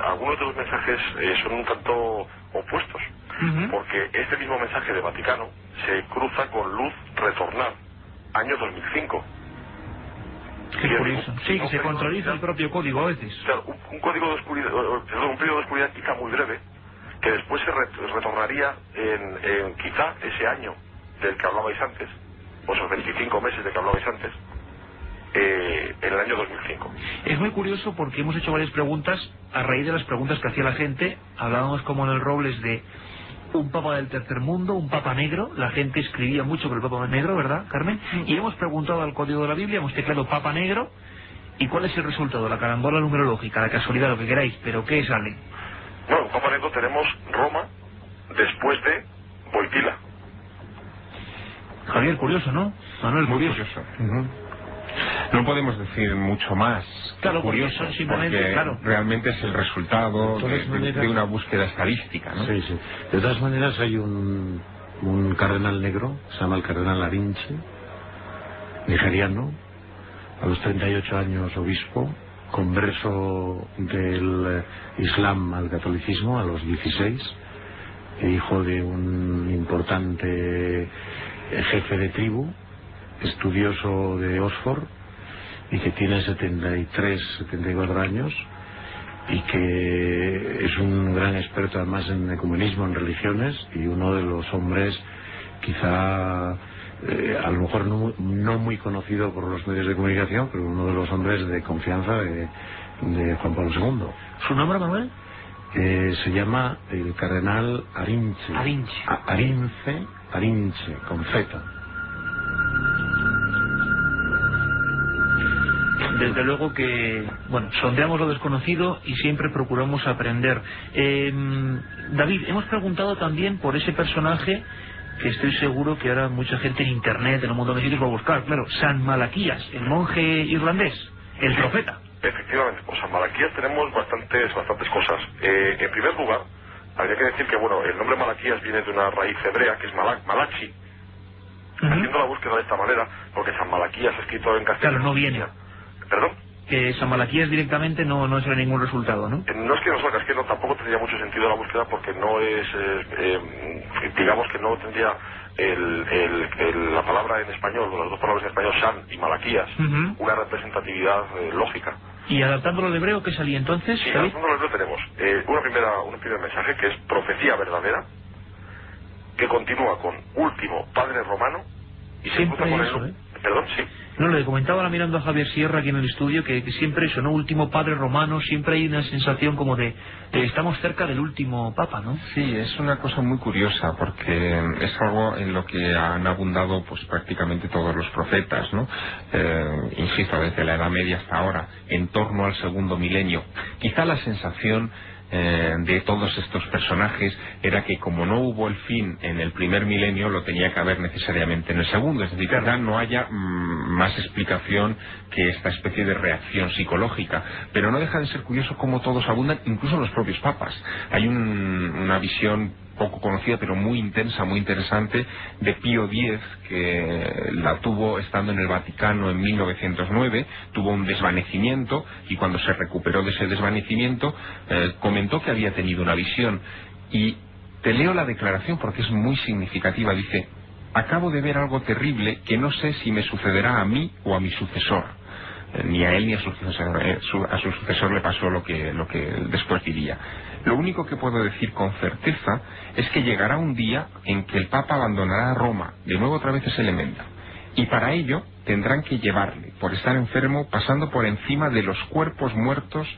algunos de los mensajes son un tanto opuestos, porque este mismo mensaje de Vaticano se cruza con luz retornar, año 2005. Qué curioso. Sí, que se contradice el propio código a veces. Claro, un código de oscuridad, un periodo de oscuridad quizá muy breve, que después se retornaría en quizá ese año del que hablabais antes, o esos 25 meses de que hablabais antes, en el año 2005. Es muy curioso porque hemos hecho varias preguntas a raíz de las preguntas que hacía la gente. Hablábamos como en el Robles de un papa del tercer mundo, un papa negro. La gente escribía mucho por el papa negro, ¿verdad, Carmen? Y hemos preguntado al Código de la Biblia, hemos teclado papa negro. ¿Y cuál es el resultado? La carambola numerológica, la casualidad, lo que queráis, pero ¿qué sale? Bueno, papa negro tenemos Roma después de Wojtyla. Javier, curioso, ¿no? Manuel, muy curioso. No podemos decir mucho más. Claro, curioso, porque son simplemente, porque claro, realmente es el resultado de una búsqueda estadística, ¿no? Sí, sí. De todas maneras hay un cardenal negro, se llama el cardenal Arinche, nigeriano, a los 38 años obispo, converso del Islam al catolicismo a los 16, hijo de un importante jefe de tribu, estudioso de Oxford, y que tiene 74 años, y que es un gran experto además en ecumenismo, en religiones, y uno de los hombres quizá a lo mejor no muy conocido por los medios de comunicación, pero uno de los hombres de confianza de Juan Pablo II. ¿Su nombre, Manuel? Se llama el cardenal Arinche. Arinche, con Z. Desde luego que, bueno, sondeamos lo desconocido y siempre procuramos aprender. David, hemos preguntado también por ese personaje que estoy seguro que ahora mucha gente en internet, en un montón de sitios va a buscar, claro, San Malaquías, el monje irlandés, el profeta. Efectivamente, pues San Malaquías tenemos bastantes cosas. En primer lugar, habría que decir que, bueno, el nombre Malaquías viene de una raíz hebrea que es Malachi. Haciendo la búsqueda de esta manera, porque San Malaquías escrito en castellano... Claro, no viene. ¿Perdón? Que San Malaquías directamente no será ningún resultado, ¿no? No es que no salga, es que tampoco tendría mucho sentido la búsqueda, porque no es, digamos que no tendría la palabra en español, las dos palabras en español, San y Malaquías, una representatividad lógica. ¿Y adaptándolo al hebreo qué salía entonces? Sí, adaptándolo al hebreo tenemos un primer mensaje que es profecía verdadera, que continúa con último padre romano y se siempre cruza con eso, el... Perdón, sí. No, le comentaba ahora mirando a Javier Sierra aquí en el estudio que siempre eso, ¿no? Último padre romano, siempre hay una sensación como de estamos cerca del último papa, ¿no? Sí, es una cosa muy curiosa porque es algo en lo que han abundado pues prácticamente todos los profetas, ¿no? Insisto, desde la Edad Media hasta ahora, en torno al segundo milenio. Quizá la sensación de todos estos personajes era que como no hubo el fin en el primer milenio, lo tenía que haber necesariamente en el segundo, es decir, que no haya más explicación que esta especie de reacción psicológica, pero no deja de ser curioso cómo todos abundan, incluso los propios papas. Hay una visión poco conocida pero muy intensa, muy interesante, de Pío X, que la tuvo estando en el Vaticano en 1909, tuvo un desvanecimiento y cuando se recuperó de ese desvanecimiento comentó que había tenido una visión, y te leo la declaración porque es muy significativa. Dice: acabo de ver algo terrible que no sé si me sucederá a mí o a mi sucesor. Ni a él ni a su sucesor, a su sucesor le pasó lo que después diría. Lo único que puedo decir con certeza es que llegará un día en que el Papa abandonará Roma, de nuevo otra vez ese elemento, y para ello tendrán que llevarle, por estar enfermo, pasando por encima de los cuerpos muertos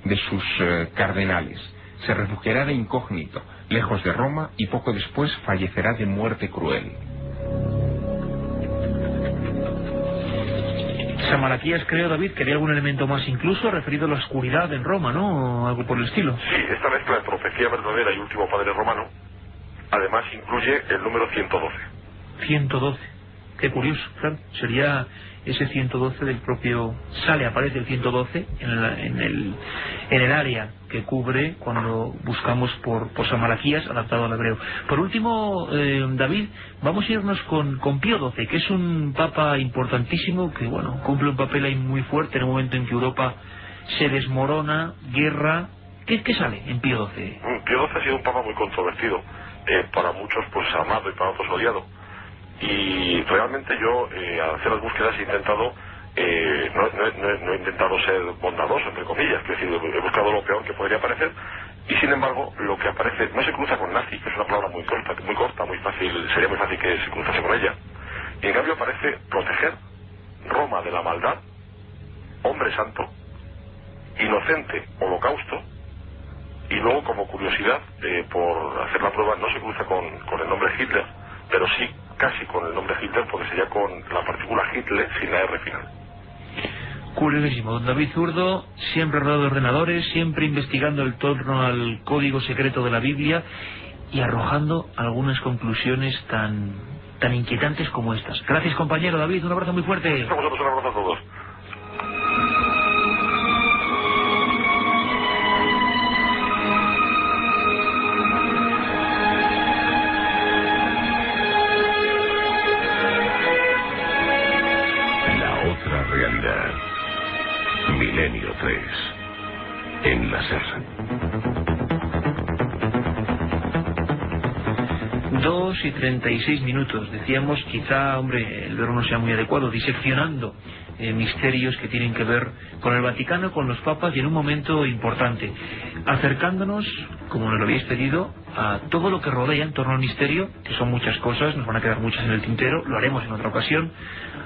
de sus cardenales. Se refugiará de incógnito, lejos de Roma, y poco después fallecerá de muerte cruel. San Malaquías, creo, David, que había algún elemento más incluso referido a la oscuridad en Roma, ¿no? O algo por el estilo. Sí, esta mezcla de profecía verdadera y último padre romano, además incluye el número 112. 112. Qué curioso, claro. Sería ese 112 del propio... aparece el 112 en el área que cubre cuando buscamos por San Malaquías adaptado al hebreo. Por último, David, vamos a irnos con Pío XII, que es un papa importantísimo que, bueno, cumple un papel ahí muy fuerte en el momento en que Europa se desmorona, guerra. ¿Qué sale en Pío XII? Pío XII ha sido un papa muy controvertido, para muchos pues amado y para otros odiado. Y realmente yo, al hacer las búsquedas, he intentado, no he intentado ser bondadoso, entre comillas, es decir, he buscado lo peor que podría aparecer, y sin embargo, lo que aparece no se cruza con nazi, que es una palabra muy corta, muy fácil, sería muy fácil que se cruzase con ella, y en cambio aparece proteger Roma de la maldad, hombre santo, inocente, holocausto, y luego, como curiosidad, por hacer la prueba, no se cruza con el nombre Hitler, pero sí casi con el nombre Hitler, porque sería con la partícula Hitler sin la R final. Curiosísimo. Don David Zurdo, siempre rodeado de ordenadores, siempre investigando en torno al código secreto de la Biblia y arrojando algunas conclusiones tan inquietantes como estas. Gracias, compañero David, un abrazo muy fuerte. Estamos a un abrazo a todos. 2003, en la SER. 2:36. Decíamos, quizá, hombre, el verbo no sea muy adecuado, diseccionando misterios que tienen que ver con el Vaticano, con los papas, y en un momento importante, acercándonos, como nos lo habéis pedido, a todo lo que rodea en torno al misterio, que son muchas cosas, nos van a quedar muchas en el tintero, lo haremos en otra ocasión.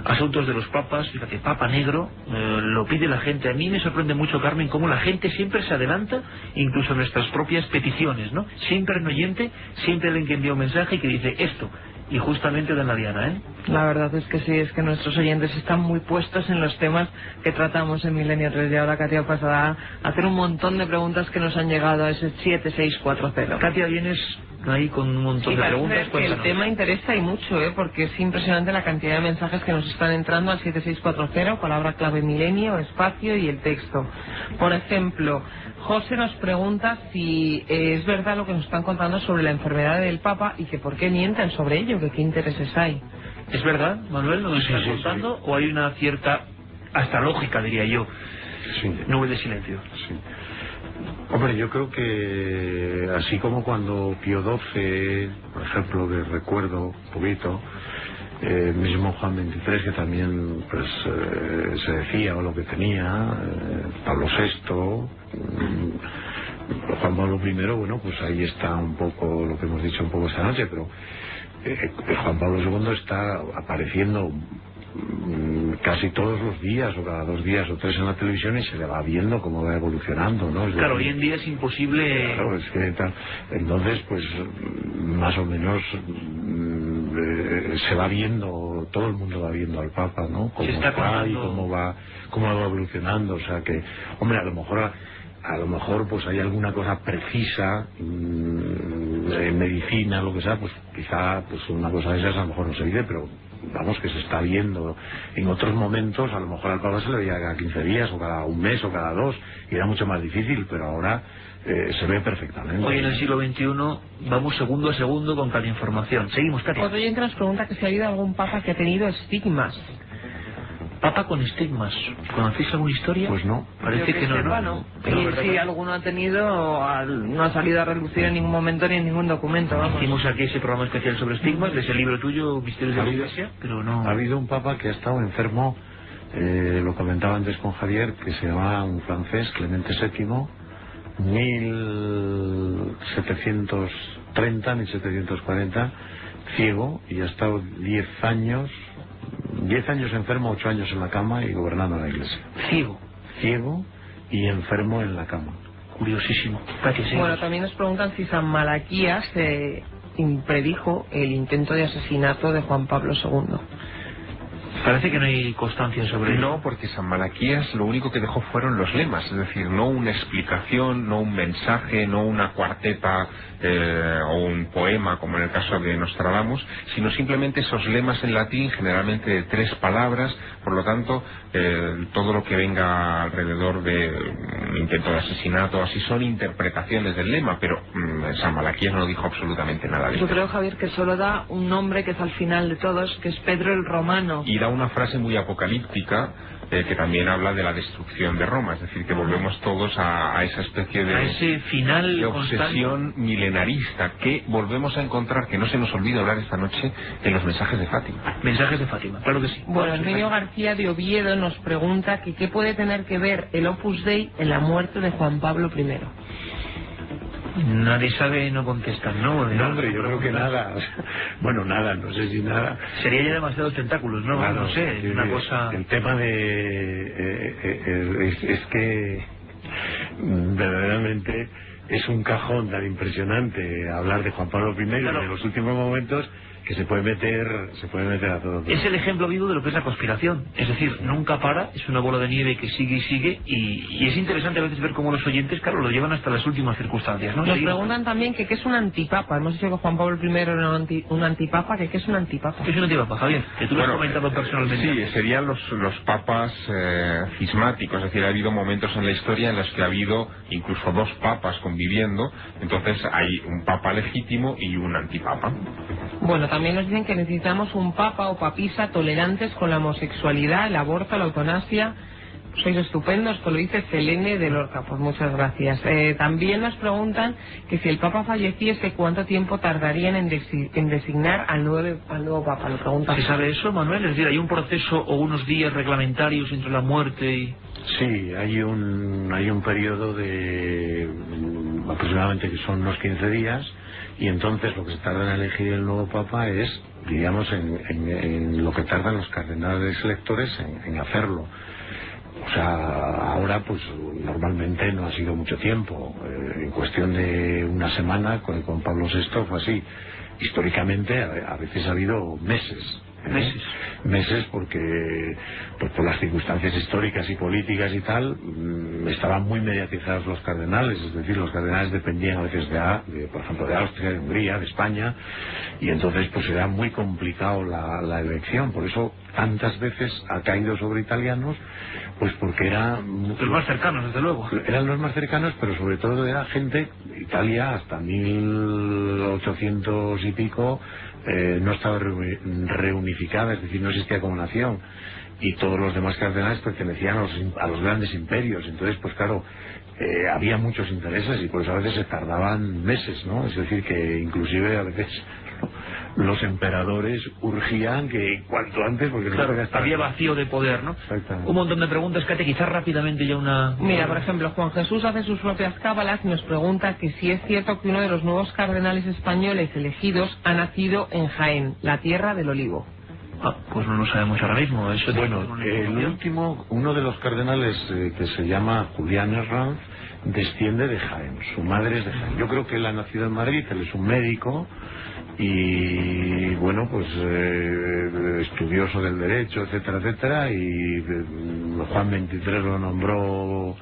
Asuntos de los papas, fíjate, Papa Negro, lo pide la gente. A mí me sorprende mucho, Carmen, cómo la gente siempre se adelanta, incluso a nuestras propias peticiones, ¿no? Siempre hay un oyente, siempre alguien que envía un mensaje y que dice esto, y justamente de la Diana, ¿eh? La verdad es que sí, es que nuestros oyentes están muy puestos en los temas que tratamos en Milenio 3, y ahora Katia pasará a hacer un montón de preguntas que nos han llegado a ese 7640. Katia, vienes ahí con un montón de preguntas. Que el tema interesa y mucho, porque es impresionante la cantidad de mensajes que nos están entrando al 7640, palabra clave milenio, espacio y el texto. Por ejemplo, José nos pregunta si es verdad lo que nos están contando sobre la enfermedad del Papa y que por qué mienten sobre ello, que qué intereses hay. ¿Es verdad, Manuel, lo que estás contando? ¿O hay una cierta, hasta lógica, diría yo, nube de silencio? Sí. Hombre, yo creo que así como cuando Pío XII, por ejemplo, que recuerdo un poquito, mismo Juan XXIII, que también pues se decía o lo que tenía, Pablo VI, Juan Pablo I, bueno, pues ahí está un poco lo que hemos dicho un poco esta noche, pero Juan Pablo II está apareciendo casi todos los días o cada 2 días o 3 en la televisión y se le va viendo cómo va evolucionando, ¿no? Claro, hoy en día es imposible. Claro, es que entonces pues más o menos se va viendo, todo el mundo va viendo al Papa, ¿no? Cómo está y cómo va evolucionando, o sea que, hombre, a lo mejor pues hay alguna cosa precisa en medicina, lo que sea, pues quizá pues una cosa de esas a lo mejor no se vive, pero vamos, que se está viendo. En otros momentos a lo mejor al Papa se le veía cada 15 días o cada un mes o cada 2 y era mucho más difícil, pero ahora se ve perfectamente. Hoy en el siglo XXI vamos segundo a segundo con cada información. Seguimos, Katia. Otro oyente nos pregunta que si ha habido algún Papa que ha tenido estigmas. Papa con estigmas. ¿Conocéis alguna historia? Pues no. Parece que no. Y si alguno ha tenido, no ha salido a relucir en ningún momento ni en ningún documento. Vamos. Hicimos aquí ese programa especial sobre estigmas, de ese libro tuyo, Misterios de la Iglesia, pero no. Ha habido un Papa que ha estado enfermo, lo comentaba antes con Javier, que se llama un francés, Clemente VII, 1730, 1740, ciego, y ha estado 10 años enfermo, 8 años en la cama y gobernando la Iglesia. Ciego y enfermo en la cama. Curiosísimo. Bueno, también nos preguntan si San Malaquías impredijo el intento de asesinato de Juan Pablo II. Parece que no hay constancia sobre ello. No, porque San Malaquías lo único que dejó fueron los lemas, es decir, no una explicación, no un mensaje, no una cuarteta o un poema como en el caso de Nostradamus, sino simplemente esos lemas en latín, generalmente de 3 palabras. Por lo tanto, todo lo que venga alrededor de un intento de asesinato así son interpretaciones del lema, pero San Malaquías no dijo absolutamente nada de eso. Yo creo, Javier, que solo da un nombre que es al final de todos, que es Pedro el Romano. Y da una frase muy apocalíptica que también habla de la destrucción de Roma, es decir, que volvemos todos a esa especie de, a ese final de obsesión milenarista que volvemos a encontrar, que no se nos olvide hablar esta noche, en los mensajes de Fátima. Mensajes de Fátima, claro que sí. Bueno, Herminio García de Oviedo nos pregunta que qué puede tener que ver el Opus Dei en la muerte de Juan Pablo I. Nadie sabe, no contestan, ¿no? No, hombre, yo creo que nada. Bueno, nada, no sé si nada. Sería ya demasiados tentáculos, ¿no? Claro, no sé, una cosa. El tema de es que verdaderamente es un cajón tan impresionante hablar de Juan Pablo I, claro, de los últimos momentos, que se puede meter a todo. Es el ejemplo vivo de lo que es la conspiración. Es decir, nunca para, es una bola de nieve que sigue y sigue, y es interesante a veces ver cómo los oyentes, claro, lo llevan hasta las últimas circunstancias, ¿no? Nos preguntan también que qué es un antipapa. Hemos dicho que Juan Pablo I era un antipapa, que qué es un antipapa. ¿Qué es un antipapa, Javier? Que tú lo has comentado personalmente. Sí, serían los papas cismáticos, es decir, ha habido momentos en la historia en los que ha habido incluso 2 papas conviviendo, entonces hay un papa legítimo y un antipapa. Bueno, también nos dicen que necesitamos un papa o papisa tolerantes con la homosexualidad, el aborto, la eutanasia, Sois estupendos, que lo dice Selene de Lorca, pues muchas gracias. También nos preguntan que si el Papa falleciese, ¿cuánto tiempo tardarían en designar al nuevo Papa? Lo preguntan. ¿Se sabe eso, Manuel? Es decir, ¿hay un proceso o unos días reglamentarios entre la muerte y...? Sí, hay un periodo de aproximadamente que son unos 15 días, y entonces lo que se tarda en elegir el nuevo Papa es, digamos, en lo que tardan los cardenales electores en hacerlo. O sea, ahora pues normalmente no ha sido mucho tiempo, en cuestión de una semana con Pablo VI fue así. Históricamente a veces ha habido meses. Meses porque pues por las circunstancias históricas y políticas y tal estaban muy mediatizados los cardenales, es decir, los cardenales dependían a veces de por ejemplo de Austria, de Hungría, de España, y entonces pues era muy complicado la elección. Por eso tantas veces ha caído sobre italianos, pues porque eran los más cercanos, desde luego. Eran los más cercanos, pero sobre todo era gente, Italia hasta 1800 y pico no estaba reunificada, es decir, no existía como nación, y todos los demás cardenales pertenecían a los grandes imperios. Entonces pues claro, había muchos intereses y por eso a veces se tardaban meses, ¿no? Es decir, que inclusive a veces los emperadores urgían que cuanto antes, porque claro, había vacío de poder, ¿no? Exactamente. Un montón de preguntas, Katia, quizás rápidamente ya una... Mira, por ejemplo, Juan Jesús hace sus propias cábalas y nos pregunta que si es cierto que uno de los nuevos cardenales españoles elegidos ha nacido en Jaén, la tierra del olivo. Pues no lo sabemos ahora mismo. Eso bueno, el último, uno de los cardenales que se llama Julián Herranz, desciende de Jaén, su madre es de Jaén. Yo creo que él ha nacido en Madrid, él es un médico y bueno, pues estudioso del derecho, etcétera, etcétera, y Juan XXIII lo nombró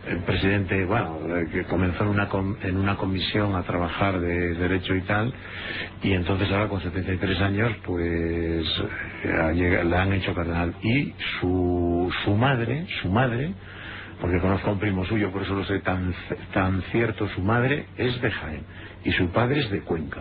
el presidente, bueno, que comenzó en una comisión a trabajar de derecho y tal, y entonces ahora con 73 años pues le han hecho cardenal. Y su madre, porque conozco a un primo suyo, por eso lo sé tan cierto, su madre es de Jaén y su padre es de Cuenca.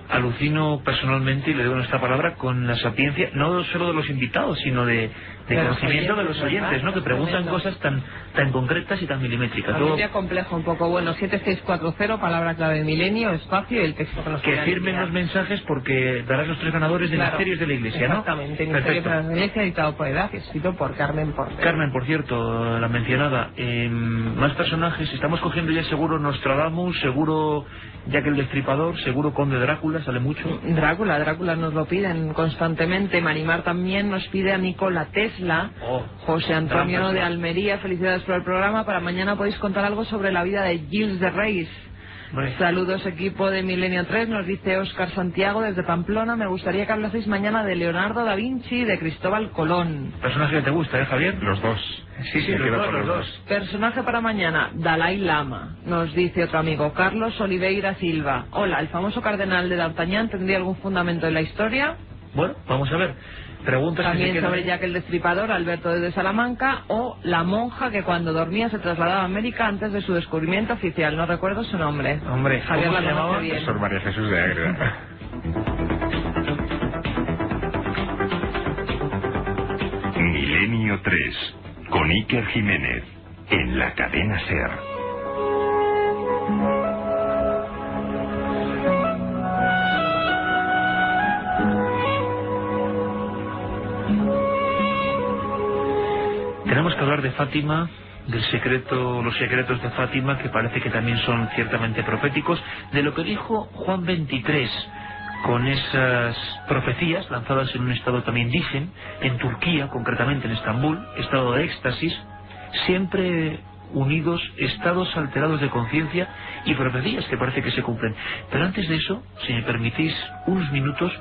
Alucino personalmente, y le doy esta palabra, con la sapiencia, no solo de los invitados, sino de conocimiento de los oyentes, ¿no? Que preguntan cosas tan concretas y tan milimétricas. Familia complejo un poco. Bueno, 7640, palabra clave milenio, espacio y el texto que nos que firmen los mensajes, porque darás los 3 ganadores de Misterios de la Iglesia, ¿no? Exactamente, Misterios de la Iglesia, editado por Edad, escrito por Carmen Porter. Carmen, por cierto, la mencionada. Más personajes, estamos cogiendo ya seguro Nostradamus, seguro Jack el Destripador, seguro Conde Drácula, sale mucho. Drácula nos lo piden constantemente. Marimar también nos pide a Nikola Tesla. José Antonio de Almería, felicidades por el programa. Para mañana podéis contar algo sobre la vida de Gilles de Reis. Saludos equipo de Milenio 3, nos dice Óscar Santiago desde Pamplona. Me gustaría que hablaseis mañana de Leonardo da Vinci y de Cristóbal Colón. Personaje que te gusta, Javier? Los dos. Sí, los dos. Personaje para mañana, Dalai Lama. Nos dice otro amigo, Carlos Oliveira Silva. Hola, ¿el famoso cardenal de D'Artagnan tendría algún fundamento en la historia? Bueno, vamos a ver. Preguntas también sobre Jack el Destripador, Alberto desde Salamanca, o la monja que cuando dormía se trasladaba a América antes de su descubrimiento oficial. No recuerdo su nombre. Hombre, Javier, ¿cómo se llamaba? Sor María Jesús de Ágreda. Milenio 3, con Iker Jiménez, en la cadena SER. Tenemos que hablar de Fátima, los secretos de Fátima, que parece que también son ciertamente proféticos, de lo que dijo Juan XXIII con esas profecías lanzadas en un estado también, dicen, en Turquía, concretamente en Estambul, estado de éxtasis, siempre unidos, estados alterados de conciencia y profecías que parece que se cumplen. Pero antes de eso, si me permitís unos minutos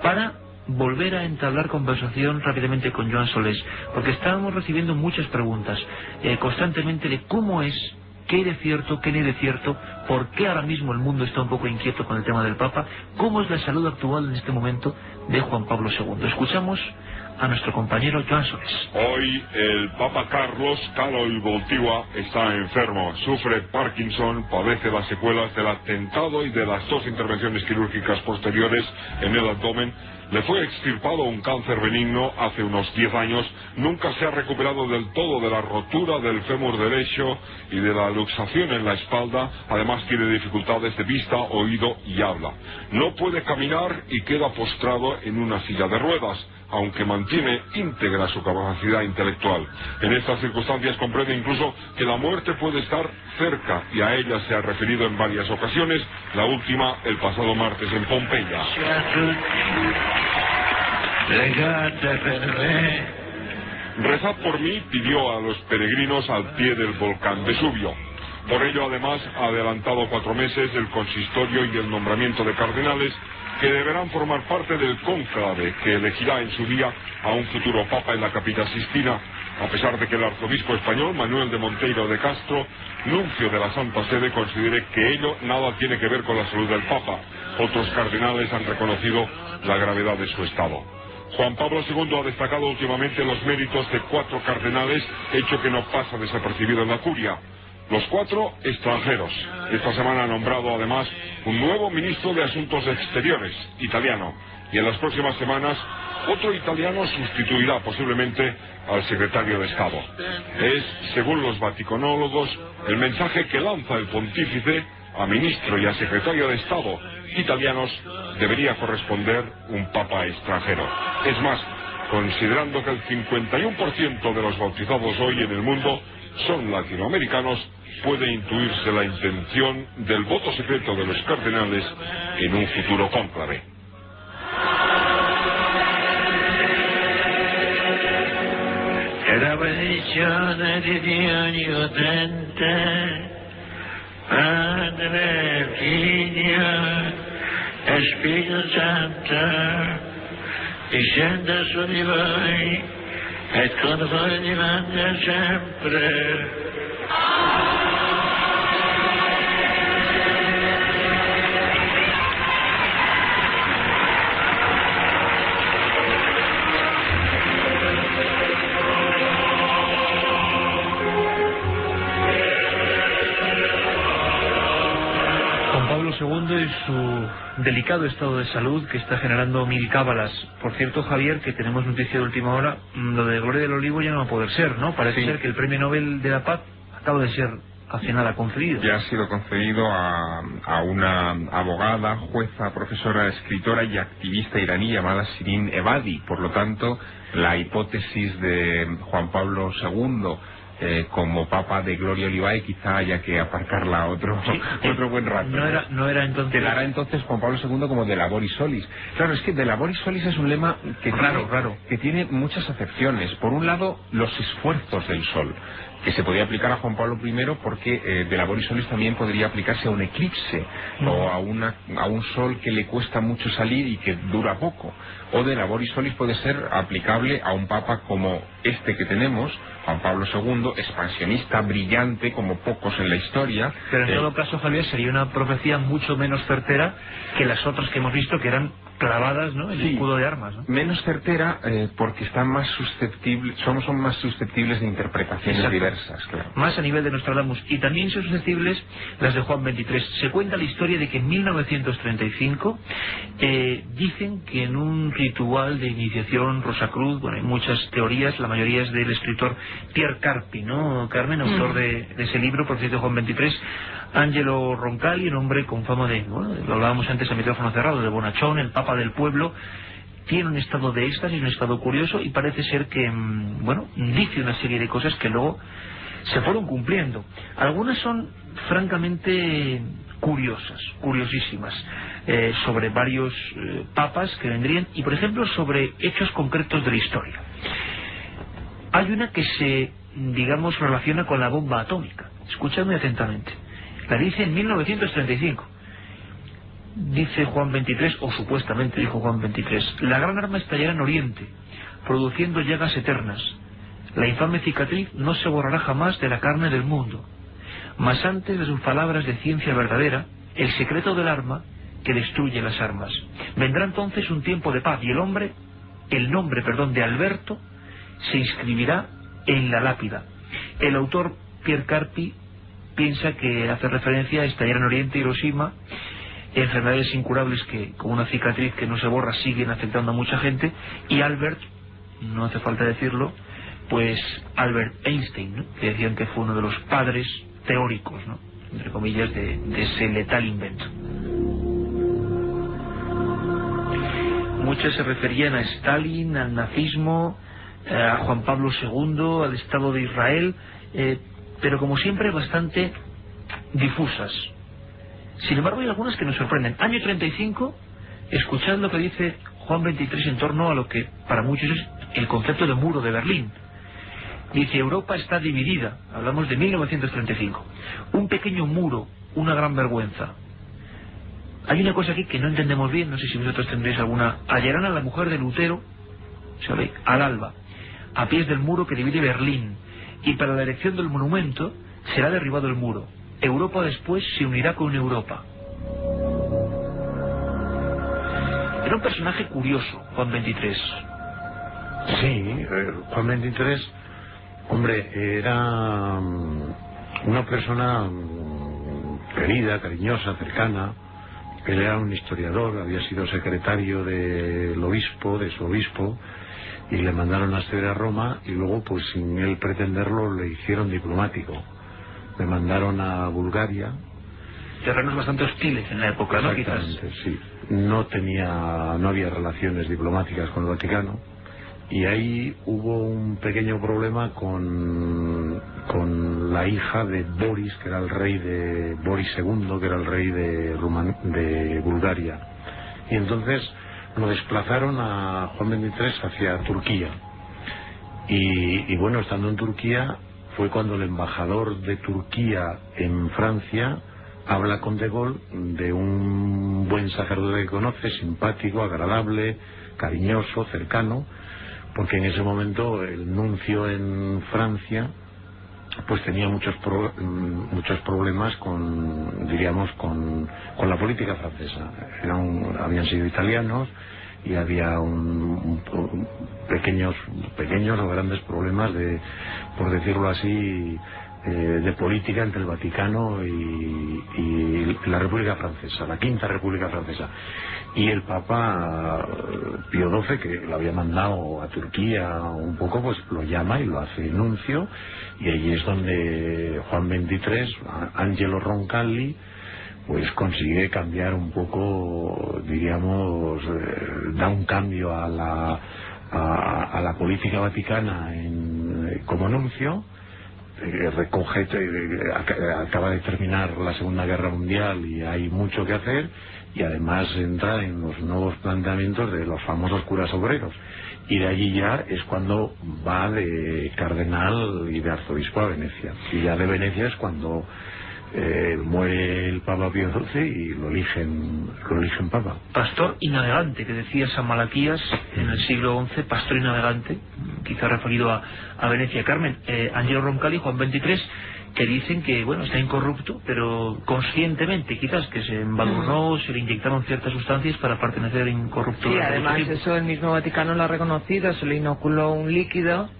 para volver a entablar conversación rápidamente con Joan Solés, porque estábamos recibiendo muchas preguntas constantemente de cómo es, qué hay de cierto, qué no hay de cierto, por qué ahora mismo el mundo está un poco inquieto con el tema del Papa, cómo es la salud actual en este momento de Juan Pablo II. Escuchamos a nuestro compañero Joan Solés. Hoy el Papa Carlos Karol Wojtyła está enfermo, sufre Parkinson, padece las secuelas del atentado y de las 2 intervenciones quirúrgicas posteriores en el abdomen. Le fue extirpado un cáncer benigno hace unos 10 años, nunca se ha recuperado del todo de la rotura del fémur derecho y de la luxación en la espalda, además tiene dificultades de vista, oído y habla. No puede caminar y queda postrado en una silla de ruedas, aunque mantiene íntegra su capacidad intelectual. En estas circunstancias comprende incluso que la muerte puede estar cerca, y a ella se ha referido en varias ocasiones, la última el pasado martes en Pompeya. Rezad por mí, pidió a los peregrinos al pie del volcán Vesubio. Por ello, además, ha adelantado 4 meses el consistorio y el nombramiento de cardenales que deberán formar parte del cónclave que elegirá en su día a un futuro papa en la capital Sistina, a pesar de que el arzobispo español Manuel de Monteiro de Castro, nuncio de la Santa Sede, considere que ello nada tiene que ver con la salud del papa. Otros cardenales han reconocido la gravedad de su estado. Juan Pablo II ha destacado últimamente los méritos de 4 cardenales, hecho que no pasa desapercibido en la curia. Los 4 extranjeros. Esta semana ha nombrado además un nuevo ministro de Asuntos Exteriores, italiano, y en las próximas semanas otro italiano sustituirá posiblemente al secretario de Estado. Es, según los vaticanólogos, el mensaje que lanza el pontífice a ministro y a secretario de Estado italianos: debería corresponder un papa extranjero. Es más, considerando que el 51% de los bautizados hoy en el mundo son latinoamericanos, puede intuirse la intención del voto secreto de los cardenales en un futuro cónclave. La benedizione di Dio Onnipotente, Padre, Figlio e Spirito Santo, discenda su di voi e con voi rimanga sempre. II y su delicado estado de salud, que está generando 1000 cábalas. Por cierto, Javier, que tenemos noticia de última hora, lo de Gloria del Olivo ya no va a poder ser, ¿no? Parece ser que el Premio Nobel de la Paz acaba de ser hace nada concedido. Ya ha sido concedido a una abogada, jueza, profesora, escritora y activista iraní llamada Shirin Ebadi. Por lo tanto, la hipótesis de Juan Pablo II como papa de Gloria Olivae quizá haya que aparcarla otro buen rato. No era entonces. Que la hará entonces Juan Pablo II como de laboris solis. Claro, es que de laboris solis es un lema que que tiene muchas acepciones. Por un lado, los esfuerzos del sol, que se podía aplicar a Juan Pablo I porque de laboris solis también podría aplicarse a un eclipse o a un sol que le cuesta mucho salir y que dura poco. O de laboris solis puede ser aplicable a un papa como este que tenemos, Juan Pablo II, expansionista, brillante, como pocos en la historia. Pero en todo caso, Javier, sería una profecía mucho menos certera que las otras que hemos visto, que eran clavadas, ¿no?, el escudo de armas, ¿no? Menos certera porque están más susceptibles, son más susceptibles de interpretaciones diversas, claro. Más a nivel de Nostradamus. Y también son susceptibles las de Juan XXIII. Se cuenta la historia de que en 1935 dicen que en un ritual de iniciación Rosacruz, bueno, hay muchas teorías, la mayoría es del escritor Pierre Carpi, ¿no, Carmen? Autor de ese libro, por cierto, Juan XXIII. Angelo Roncalli, un hombre con fama de, bueno, lo hablábamos antes a micrófono cerrado, de bonachón, el papa del pueblo, tiene un estado de éxtasis, un estado curioso, y parece ser que, bueno, dice una serie de cosas que luego se fueron cumpliendo. Algunas son francamente curiosas, curiosísimas, sobre varios papas que vendrían, y por ejemplo sobre hechos concretos de la historia. Hay una que se, digamos, relaciona con la bomba atómica. Escuchadme atentamente. La dice en 1935. Dice Juan XXIII, o supuestamente dijo Juan XXIII: la gran arma estallará en Oriente, produciendo llagas eternas. La infame cicatriz no se borrará jamás de la carne del mundo. Mas antes de sus palabras de ciencia verdadera, el secreto del arma que destruye las armas. Vendrá entonces un tiempo de paz, y el nombre de Alberto se inscribirá en la lápida. El autor Pierre Carpi piensa que hace referencia a estallar en Oriente, Hiroshima, enfermedades incurables que, como una cicatriz que no se borra, siguen afectando a mucha gente. Y Albert, no hace falta decirlo, pues Albert Einstein, ¿no?, que decían que fue uno de los padres teóricos, ¿no?, entre comillas, de ese letal invento. Muchos se referían a Stalin, al nazismo, a Juan Pablo II, al Estado de Israel, pero como siempre bastante difusas. Sin embargo, hay algunas que nos sorprenden. Año 35, escuchad lo que dice Juan XXIII en torno a lo que para muchos es el concepto de muro de Berlín. Dice: Europa está dividida. Hablamos de 1935. Un pequeño muro, una gran vergüenza. Hay una cosa aquí que no entendemos bien, no sé si vosotros tendréis alguna. Hallarán a la mujer de Lutero, ¿sabéis?, al alba, a pies del muro que divide Berlín, y para la erección del monumento será derribado el muro. Europa después se unirá con Europa. Era un personaje curioso, Juan XXIII. Sí, Juan XXIII, hombre, era una persona querida, cariñosa, cercana. Él era un historiador, había sido secretario del obispo, de su obispo, y le mandaron a estudiar a Roma, y luego, pues sin él pretenderlo, le hicieron diplomático. Le mandaron a Bulgaria. Terrenos bastante hostiles en la época, ¿no? Exactamente, sí. No había relaciones diplomáticas con el Vaticano, y ahí hubo un pequeño problema con la hija de Boris, que era el rey de Boris II, que era el rey de Bulgaria. Y entonces lo desplazaron a Juan XXIII hacia Turquía. Y bueno, estando en Turquía fue cuando el embajador de Turquía en Francia habla con De Gaulle de un buen sacerdote que conoce, simpático, agradable, cariñoso, cercano, porque en ese momento el nuncio en Francia pues tenía muchos problemas con la política francesa. Habían sido italianos y había pequeños o grandes problemas por decirlo así, de política entre el Vaticano y la República Francesa, la Quinta República Francesa. Y el Papa Pío XII, que lo había mandado a Turquía un poco, pues lo llama y lo hace nuncio, y allí es donde Juan XXIII, Angelo Roncalli, pues consigue cambiar un poco, diríamos, da un cambio a la política vaticana como nuncio. Acaba de terminar la Segunda Guerra Mundial y hay mucho que hacer, y además entra en los nuevos planteamientos de los famosos curas obreros, y de allí ya es cuando va de cardenal y de arzobispo a Venecia, y ya de Venecia es cuando muere el Papa Pío XII y lo eligen Papa. Pastor y navegante, que decía San Malaquías en el siglo XI, pastor y navegante, quizá referido a Venecia. Carmen, Angelo Roncalli, Juan XXIII, que dicen que, bueno, está incorrupto, pero conscientemente, quizás, que se embadurnó, se le inyectaron ciertas sustancias para pertenecer incorrupto. Sí, además eso el mismo Vaticano lo ha reconocido, se le inoculó un líquido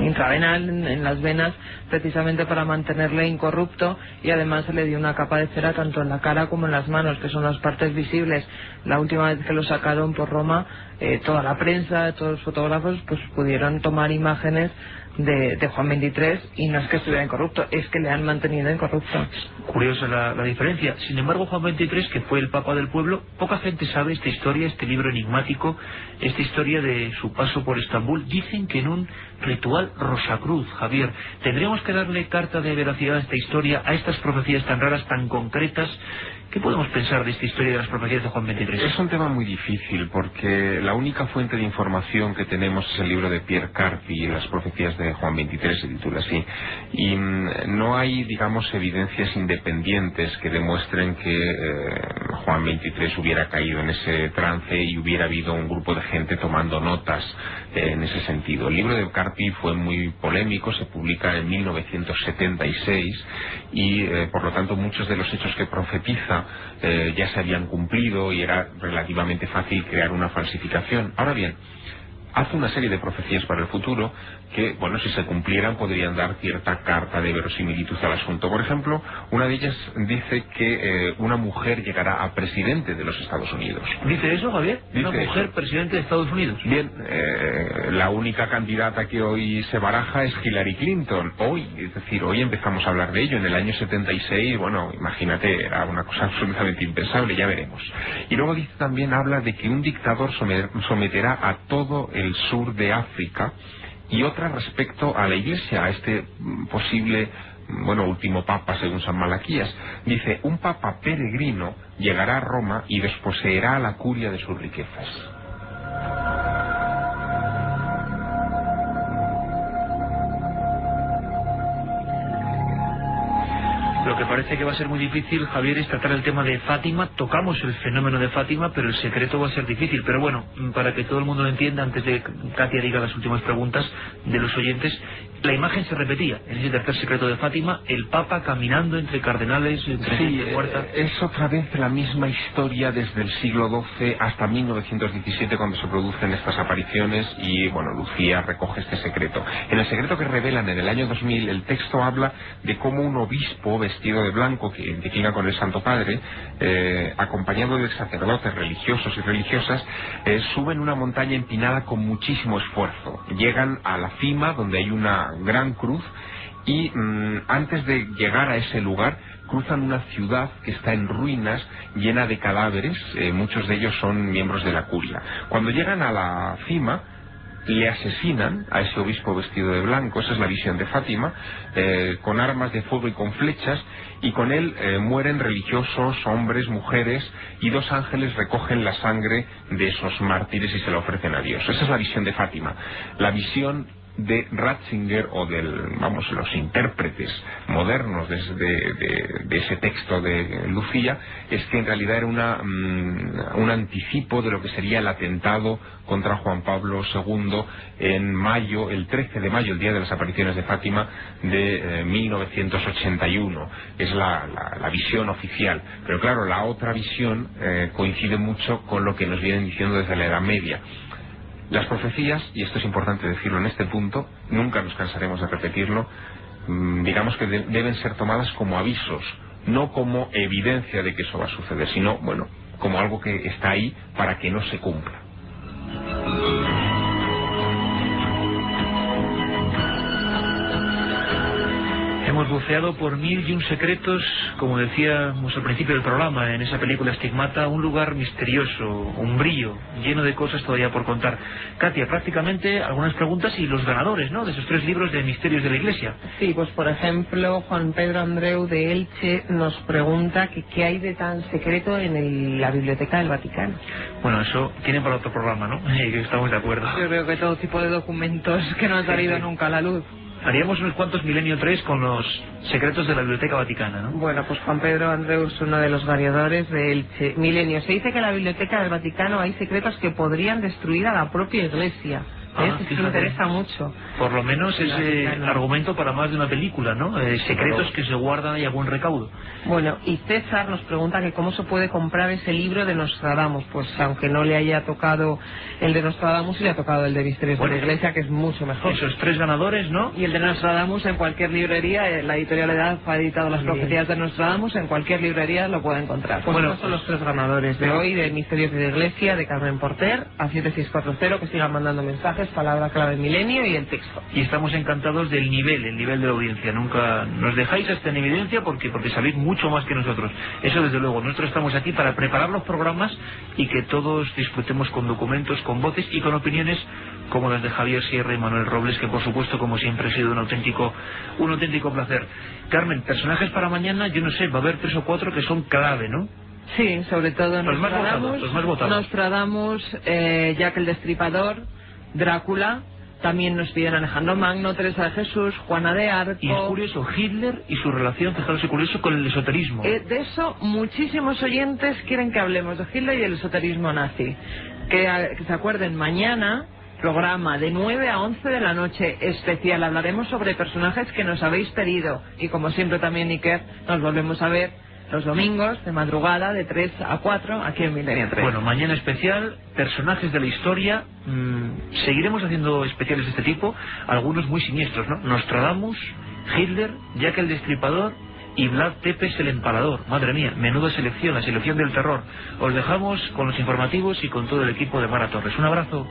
intravenal en las venas, precisamente para mantenerle incorrupto, y además se le dio una capa de cera tanto en la cara como en las manos, que son las partes visibles. La última vez que lo sacaron por Roma, toda la prensa, todos los fotógrafos, pues pudieron tomar imágenes de Juan XXIII, y no es que estuviera incorrupto, es que le han mantenido incorrupto. Curiosa la diferencia. Sin embargo, Juan XXIII, que fue el Papa del pueblo, poca gente sabe esta historia, este libro enigmático, esta historia de su paso por Estambul. Dicen que en un ritual Rosacruz, Javier. ¿Tendríamos que darle carta de veracidad a esta historia, a estas profecías tan raras, tan concretas? ¿Qué podemos pensar de esta historia de las profecías de Juan XXIII? Es un tema muy difícil, porque la única fuente de información que tenemos es el libro de Pierre Carpi, Las profecías de Juan XXIII, se titula así, y no hay, digamos, evidencias independientes que demuestren que Juan XXIII hubiera caído en ese trance y hubiera habido un grupo de gente tomando notas en ese sentido. El libro de Carpi fue muy polémico, se publica en 1976 y por lo tanto muchos de los hechos que profetiza ya se habían cumplido y era relativamente fácil crear una falsificación. Ahora bien, hace una serie de profecías para el futuro que, bueno, si se cumplieran podrían dar cierta carta de verosimilitud al asunto. Por ejemplo, una de ellas dice que una mujer llegará a presidente de los Estados Unidos. ¿Dice eso, Javier? ¿Una mujer presidente de Estados Unidos? Bien, la única candidata que hoy se baraja es Hillary Clinton. Hoy, es decir, hoy empezamos a hablar de ello. En el año 76, bueno, imagínate, era una cosa absolutamente impensable, ya veremos. Y luego dice también, habla de que un dictador someterá a todo el sur de África, y otra respecto a la Iglesia, a este posible, bueno, último papa según San Malaquías. Dice, un papa peregrino llegará a Roma y desposeerá a la curia de sus riquezas. Lo que parece que va a ser muy difícil, Javier, es tratar el tema de Fátima. Tocamos el fenómeno de Fátima, pero el secreto va a ser difícil. Pero bueno, para que todo el mundo lo entienda, antes de que Katia diga las últimas preguntas de los oyentes, la imagen se repetía en ese tercer secreto de Fátima, el Papa caminando entre cardenales, entre gente muerta. Es otra vez la misma historia desde el siglo XII hasta 1917, cuando se producen estas apariciones, y bueno, Lucía recoge este secreto. En el secreto que revelan en el año 2000, el texto habla de cómo un obispo vestido de blanco, que declina con el Santo Padre, acompañado de sacerdotes religiosos y religiosas, suben una montaña empinada con muchísimo esfuerzo. Llegan a la cima, donde hay una gran cruz, y antes de llegar a ese lugar cruzan una ciudad que está en ruinas, llena de cadáveres, muchos de ellos son miembros de la curia. Cuando llegan a la cima, le asesinan a ese obispo vestido de blanco, esa es la visión de Fátima, con armas de fuego y con flechas, y con él mueren religiosos, hombres, mujeres, y 2 ángeles recogen la sangre de esos mártires y se la ofrecen a Dios. Esa es la visión de Fátima. La visión de Ratzinger, o los intérpretes modernos de ese texto de Lucía, es que en realidad era un anticipo de lo que sería el atentado contra Juan Pablo II en mayo, el 13 de mayo, el día de las apariciones de Fátima de 1981. Es la visión oficial. Pero claro, la otra visión coincide mucho con lo que nos vienen diciendo desde la Edad Media. Las profecías, y esto es importante decirlo en este punto, nunca nos cansaremos de repetirlo, digamos que deben ser tomadas como avisos, no como evidencia de que eso va a suceder, sino, bueno, como algo que está ahí para que no se cumpla. Hemos buceado por 1001 secretos, como decíamos al principio del programa, en esa película Estigmata, un lugar misterioso, umbrío, lleno de cosas todavía por contar. Katia, prácticamente algunas preguntas y los ganadores, ¿no?, de esos 3 libros de Misterios de la Iglesia. Sí, pues por ejemplo, Juan Pedro Andreu de Elche nos pregunta que qué hay de tan secreto en la Biblioteca del Vaticano. Bueno, eso tienen para otro programa, ¿no? Estamos de acuerdo. Yo creo que todo tipo de documentos que no han salido nunca a la luz. Haríamos unos cuantos Milenio 3 con los secretos de la Biblioteca Vaticana, ¿no? Bueno, pues Juan Pedro Andreu es uno de los variadores del Milenio. Se dice que en la Biblioteca del Vaticano hay secretos que podrían destruir a la propia Iglesia. Eso interesa mucho. Por lo menos es argumento para más de una película, ¿no? Secretos que se guardan ahí a buen recaudo. Bueno, y César nos pregunta que cómo se puede comprar ese libro de Nostradamus. Pues aunque no le haya tocado el de Nostradamus, le ha tocado el de Misterios de la Iglesia, que es mucho mejor. Esos 3 ganadores, ¿no? Y el de Nostradamus en cualquier librería, la editorial Edad ha editado las profecías de Nostradamus, en cualquier librería lo puede encontrar. Pues bueno, son los 3 ganadores de hoy, de Misterios de la Iglesia, de Carmen Porter, a 7640, que sigan mandando mensajes, palabra clave Milenio y el texto. Y estamos encantados del nivel de la audiencia. Nunca nos dejáis hasta en evidencia porque sabéis mucho más que nosotros. Eso desde luego. Nosotros estamos aquí para preparar los programas y que todos disfrutemos con documentos, con voces y con opiniones como las de Javier Sierra y Manuel Robles, que por supuesto, como siempre, ha sido un auténtico placer. Carmen, personajes para mañana, yo no sé, va a haber 3 o 4 que son clave, ¿no? Sí, sobre todo los más votados. Nostradamus, Jack el Destripador, Drácula, también nos piden Alejandro Magno, Teresa de Jesús, Juana de Arco. Y es curioso, Hitler y su relación, fijaros, curioso, con el esoterismo. De eso muchísimos oyentes quieren que hablemos, de Hitler y el esoterismo nazi. Que se acuerden, mañana, programa de 9 a 11 de la noche, especial. Hablaremos sobre personajes que nos habéis pedido. Y como siempre también, Iker, nos volvemos a ver los domingos de madrugada de 3 a 4 aquí en Milenio 3. Bueno, mañana especial, personajes de la historia. Seguiremos haciendo especiales de este tipo, algunos muy siniestros, ¿no? Nostradamus, Hitler, Jack el Destripador y Vlad Tepes el Empalador. Madre mía, menuda selección, la selección del terror. Os dejamos con los informativos y con todo el equipo de Mara Torres. Un abrazo.